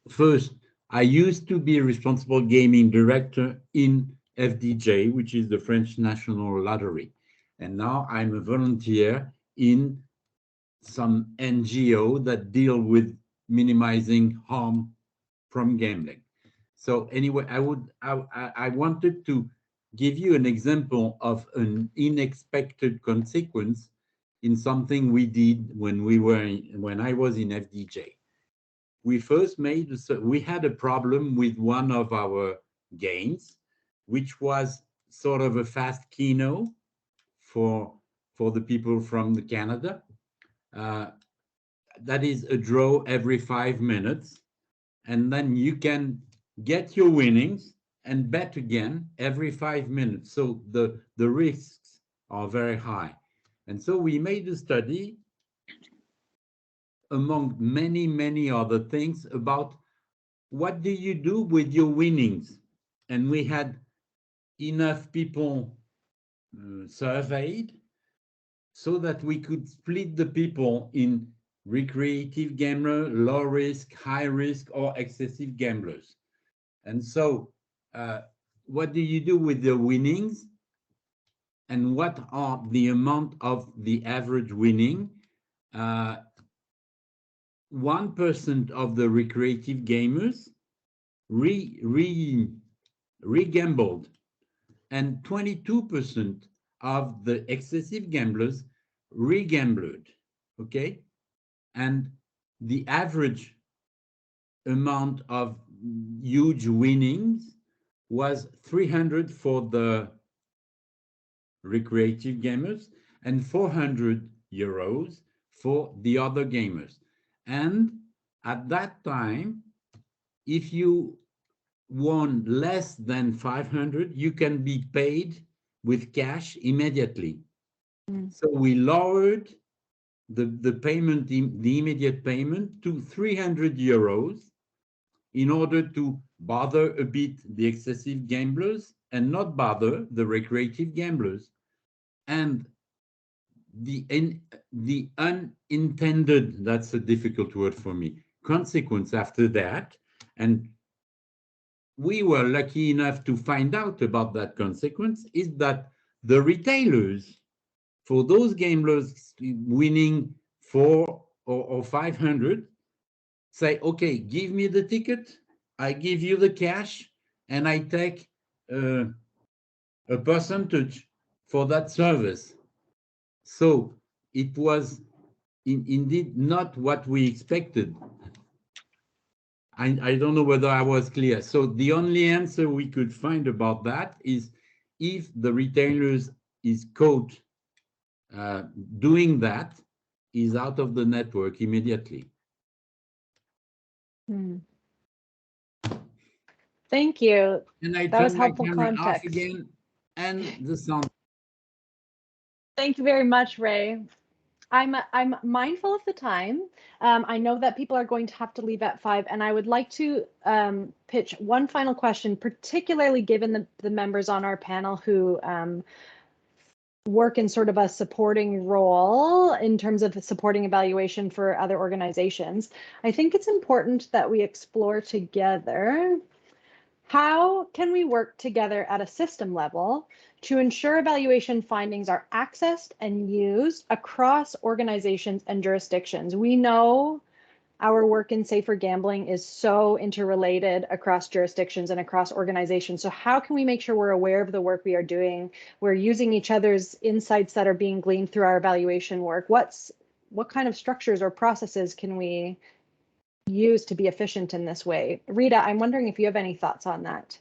First, I used to be responsible gaming director in FDJ, which is the French National Lottery. And now I'm a volunteer in some NGO that deal with minimizing harm from gambling. So anyway, I wanted to give you an example of an unexpected consequence in something we did when I was in FDJ. We had a problem with one of our games, which was sort of a fast keno for the people from Canada. That is a draw every 5 minutes, and then you can get your winnings and bet again every 5 minutes. So the risks are very high. And so we made a study among many other things about what do you do with your winnings. And we had enough people surveyed so that we could split the people in recreative gambler, low risk, high risk, or excessive gamblers. And so what do you do with the winnings? And what are the amount of the average winning? 1% of the recreative gamers re-gambled, and 22% of the excessive gamblers re-gambled, okay? And the average amount of huge winnings was 300 for the recreative gamers and 400 euros for the other gamers. And at that time, if you won less than 500, you can be paid with cash immediately. So we lowered the payment, the immediate payment, to 300 euros in order to bother a bit the excessive gamblers and not bother the recreative gamblers. And the unintended, that's a difficult word for me, consequence after that, and we were lucky enough to find out about that consequence, is that the retailers, for those gamblers winning 400 or 500, say, okay, give me the ticket, I give you the cash, and I take a percentage for that service. So it was indeed not what we expected. I don't know whether I was clear. So the only answer we could find about that is if the retailers is caught doing that, is out of the network immediately. Thank you. And I That was turn my helpful camera off context. again, and the sound. Thank you very much, Ray. I'm mindful of the time. I know that people are going to have to leave at 5, and I would like to pitch one final question, particularly given the members on our panel who work in sort of a supporting role in terms of supporting evaluation for other organizations. I think it's important that we explore together how can we work together at a system level to ensure evaluation findings are accessed and used across organizations and jurisdictions. We know our work in safer gambling is so interrelated across jurisdictions and across organizations. So how can we make sure we're aware of the work we are doing? We're using each other's insights that are being gleaned through our evaluation work. What kind of structures or processes can we use to be efficient in this way? Rita, I'm wondering if you have any thoughts on that.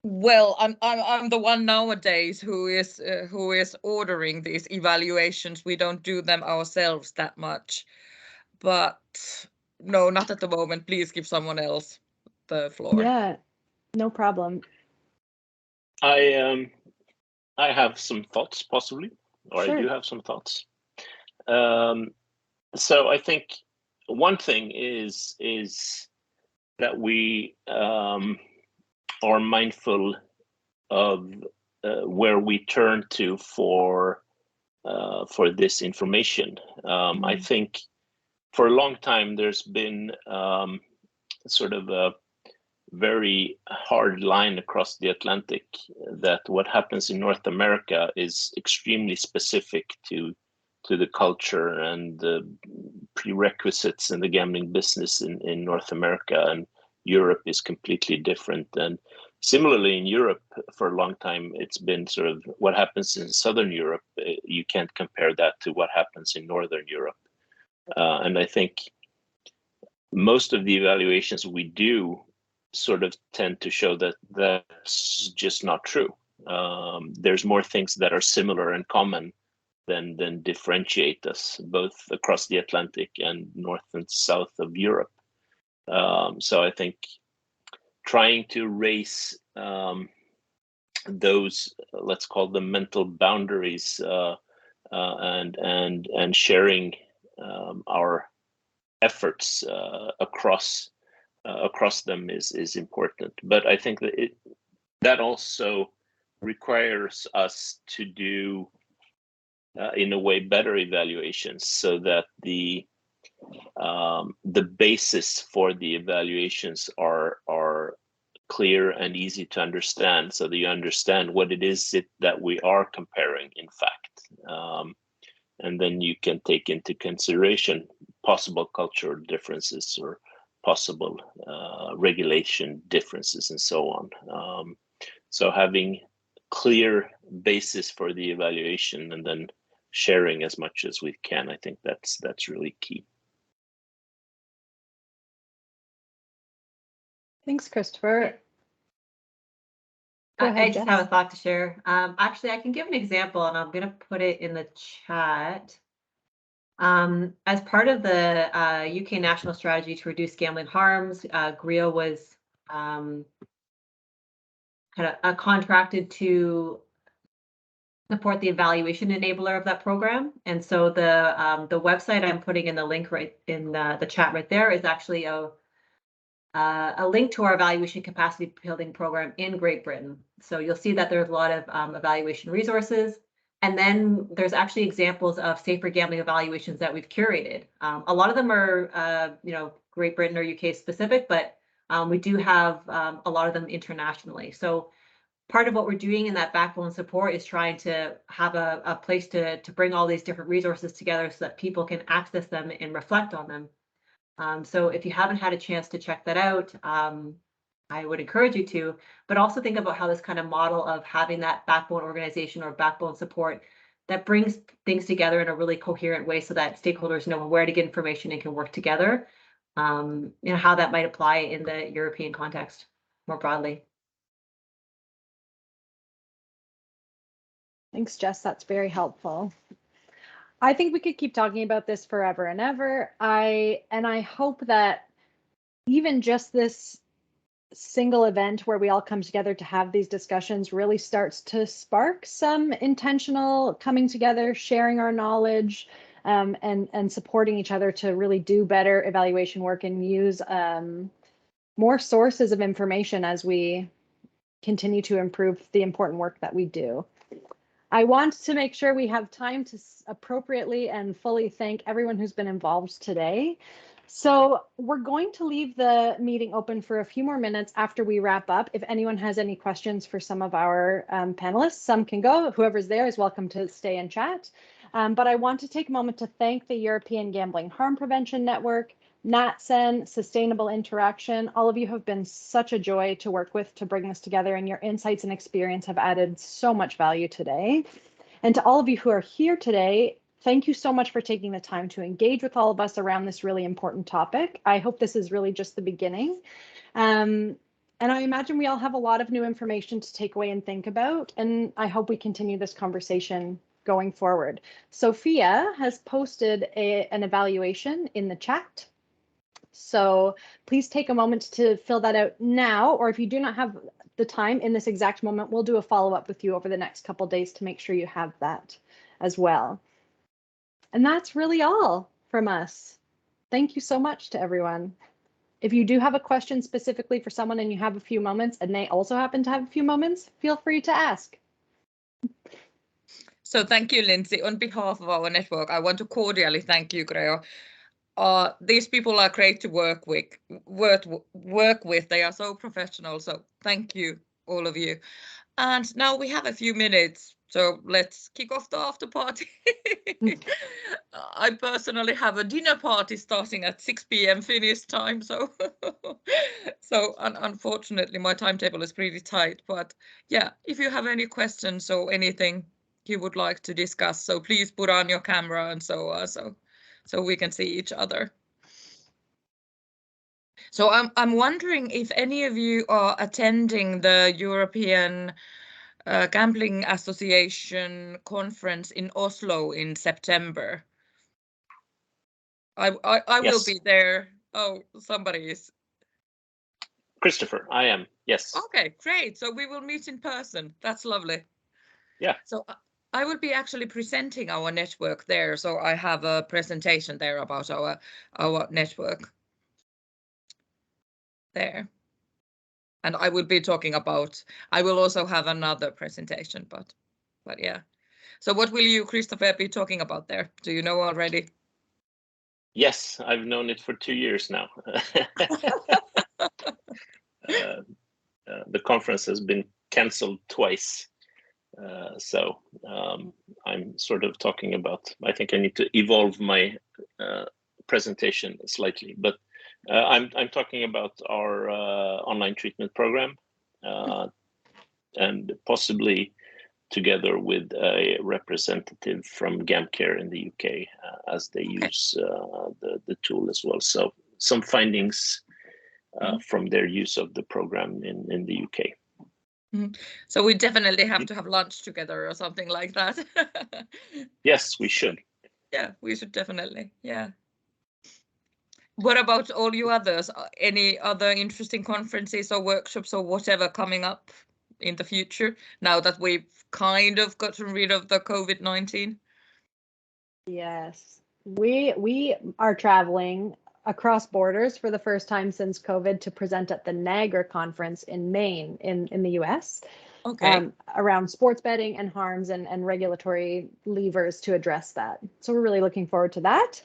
Well, I'm the one nowadays who is ordering these evaluations. We don't do them ourselves that much, but no, not at the moment. Please give someone else the floor. Yeah, no problem. I have some thoughts, possibly, or Sure. I do have some thoughts. So I think one thing is that we are mindful of where we turn to for this information. I think for a long time there's been sort of a very hard line across the Atlantic that what happens in North America is extremely specific to the culture and the prerequisites in the gambling business in North America, and Europe is completely different. And similarly in Europe, for a long time, it's been sort of what happens in Southern Europe. You can't compare that to what happens in Northern Europe. And I think most of the evaluations we do sort of tend to show that that's just not true. There's more things that are similar and common than differentiate us, both across the Atlantic and north and south of Europe. So I think trying to raise those, let's call them mental boundaries, and sharing our efforts across them is important. But I think that that also requires us to do in a way better evaluations, so that the basis for the evaluations are clear and easy to understand, so that you understand what it is that we are comparing, in fact. And then you can take into consideration possible cultural differences or possible regulation differences and so on. So having clear basis for the evaluation and then sharing as much as we can, I think that's really key. Thanks, Christopher. Go ahead, I just have a thought to share. Actually, I can give an example, and I'm going to put it in the chat. As part of the UK national strategy to reduce gambling harms, Greo was kind of contracted to support the evaluation enabler of that program. And so the website I'm putting in the link right in the chat right there is actually a link to our evaluation capacity building program in Great Britain. So you'll see that there's a lot of evaluation resources. And then there's actually examples of safer gambling evaluations that we've curated. A lot of them are, Great Britain or UK specific, but we do have a lot of them internationally. So part of what we're doing in that backbone support is trying to have a place to bring all these different resources together so that people can access them and reflect on them. So if you haven't had a chance to check that out, I would encourage you to, but also think about how this kind of model of having that backbone organization or backbone support that brings things together in a really coherent way so that stakeholders know where to get information and can work together, how that might apply in the European context more broadly. Thanks, Jess. That's very helpful. I think we could keep talking about this forever and ever. I hope that even just this single event where we all come together to have these discussions really starts to spark some intentional coming together, sharing our knowledge, and supporting each other to really do better evaluation work and use more sources of information as we continue to improve the important work that we do. I want to make sure we have time to appropriately and fully thank everyone who's been involved today. So we're going to leave the meeting open for a few more minutes after we wrap up. If anyone has any questions for some of our panelists, some can go. Whoever's there is welcome to stay and chat. But I want to take a moment to thank the European Gambling Harm Prevention Network, NatSen, Sustainable Interaction. All of you have been such a joy to work with to bring this together, and your insights and experience have added so much value today. And to all of you who are here today, thank you so much for taking the time to engage with all of us around this really important topic. I hope this is really just the beginning. And I imagine we all have a lot of new information to take away and think about, and I hope we continue this conversation going forward. Sophia has posted an evaluation in the chat. So please take a moment to fill that out now, or if you do not have the time in this exact moment, we'll do a follow-up with you over the next couple of days to make sure you have that as well. And that's really all from us. Thank you so much to everyone. If you do have a question specifically for someone and you have a few moments and they also happen to have a few moments, feel free to ask. So thank you, Lindsay. On behalf of our network, I want to cordially thank you, Greo. These people are great to work with. They are so professional. So thank you, all of you. And now we have a few minutes, so let's kick off the after party. I personally have a dinner party starting at 6 p.m. Finnish time, so unfortunately my timetable is pretty tight. But yeah, if you have any questions or anything you would like to discuss, so please put on your camera and so we can see each other. So I'm wondering if any of you are attending the European Gambling Association conference in Oslo in September. I Yes. will be there. Oh, somebody is. Christopher, I am. Yes. Okay, great. So we will meet in person. That's lovely. Yeah. So I will be actually presenting our network there. So I have a presentation there about our network there. And I will be talking about, I will also have another presentation, but yeah. So what will you, Christopher, be talking about there? Do you know already? Yes, I've known it for 2 years now. The conference has been cancelled twice. So I'm sort of talking about, I think I need to evolve my presentation slightly, but I'm talking about our online treatment program and possibly together with a representative from GamCare in the UK as they use the tool as well. So some findings from their use of the program in the UK. So we definitely have to have lunch together or something like that. Yes, we should. Yeah, we should definitely. Yeah. What about all you others? Any other interesting conferences or workshops or whatever coming up in the future now that we've kind of gotten rid of the COVID-19? Yes, we are traveling across borders for the first time since COVID to present at the NAGRA conference in Maine in the US. Okay. Around sports betting and harms and regulatory levers to address that. So we're really looking forward to that.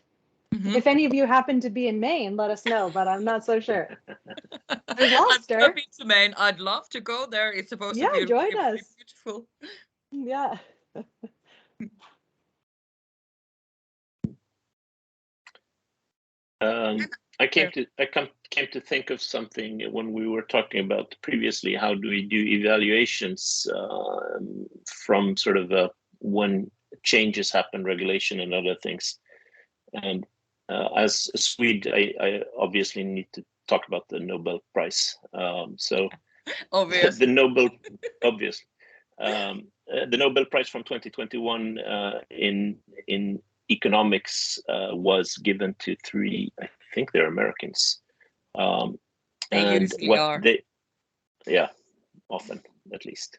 Mm-hmm. If any of you happen to be in Maine, let us know, but I'm not so sure. There's Ulster. I've never been to Maine. I'd love to go there. It's supposed to be join really us. beautiful. Yeah. I came to think of something when we were talking about previously. How do we do evaluations from sort of when changes happen, regulation and other things? And as a Swede, I obviously need to talk about the Nobel Prize. So Obvious. the Nobel Prize from 2021 in economics was given to 3, I think they're Americans. They usually are. Often at least.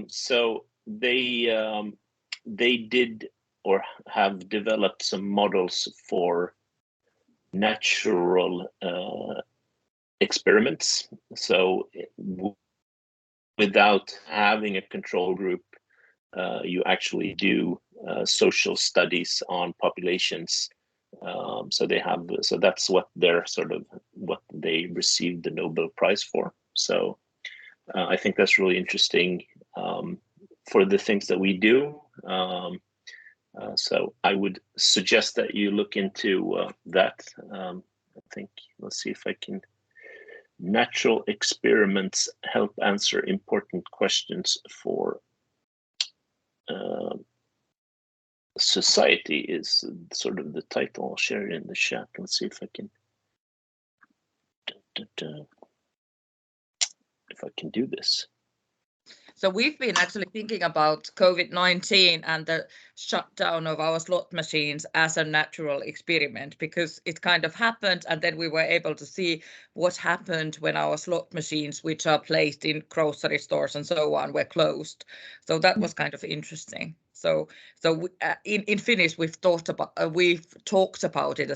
So they did or have developed some models for natural experiments. So without having a control group, you actually do social studies on populations. So that's what they received the Nobel Prize for. So I think that's really interesting for the things that we do. So I would suggest that you look into that. I think, let's see if I can. Natural experiments help answer important questions for society is sort of the title. I'll share it in the chat. Let's see if I can. if I can do this. So we've been actually thinking about COVID-19 and the shutdown of our slot machines as a natural experiment, because it kind of happened, and then we were able to see what happened when our slot machines, which are placed in grocery stores and so on, were closed. So that was kind of interesting. So in Finnish, we've talked about it as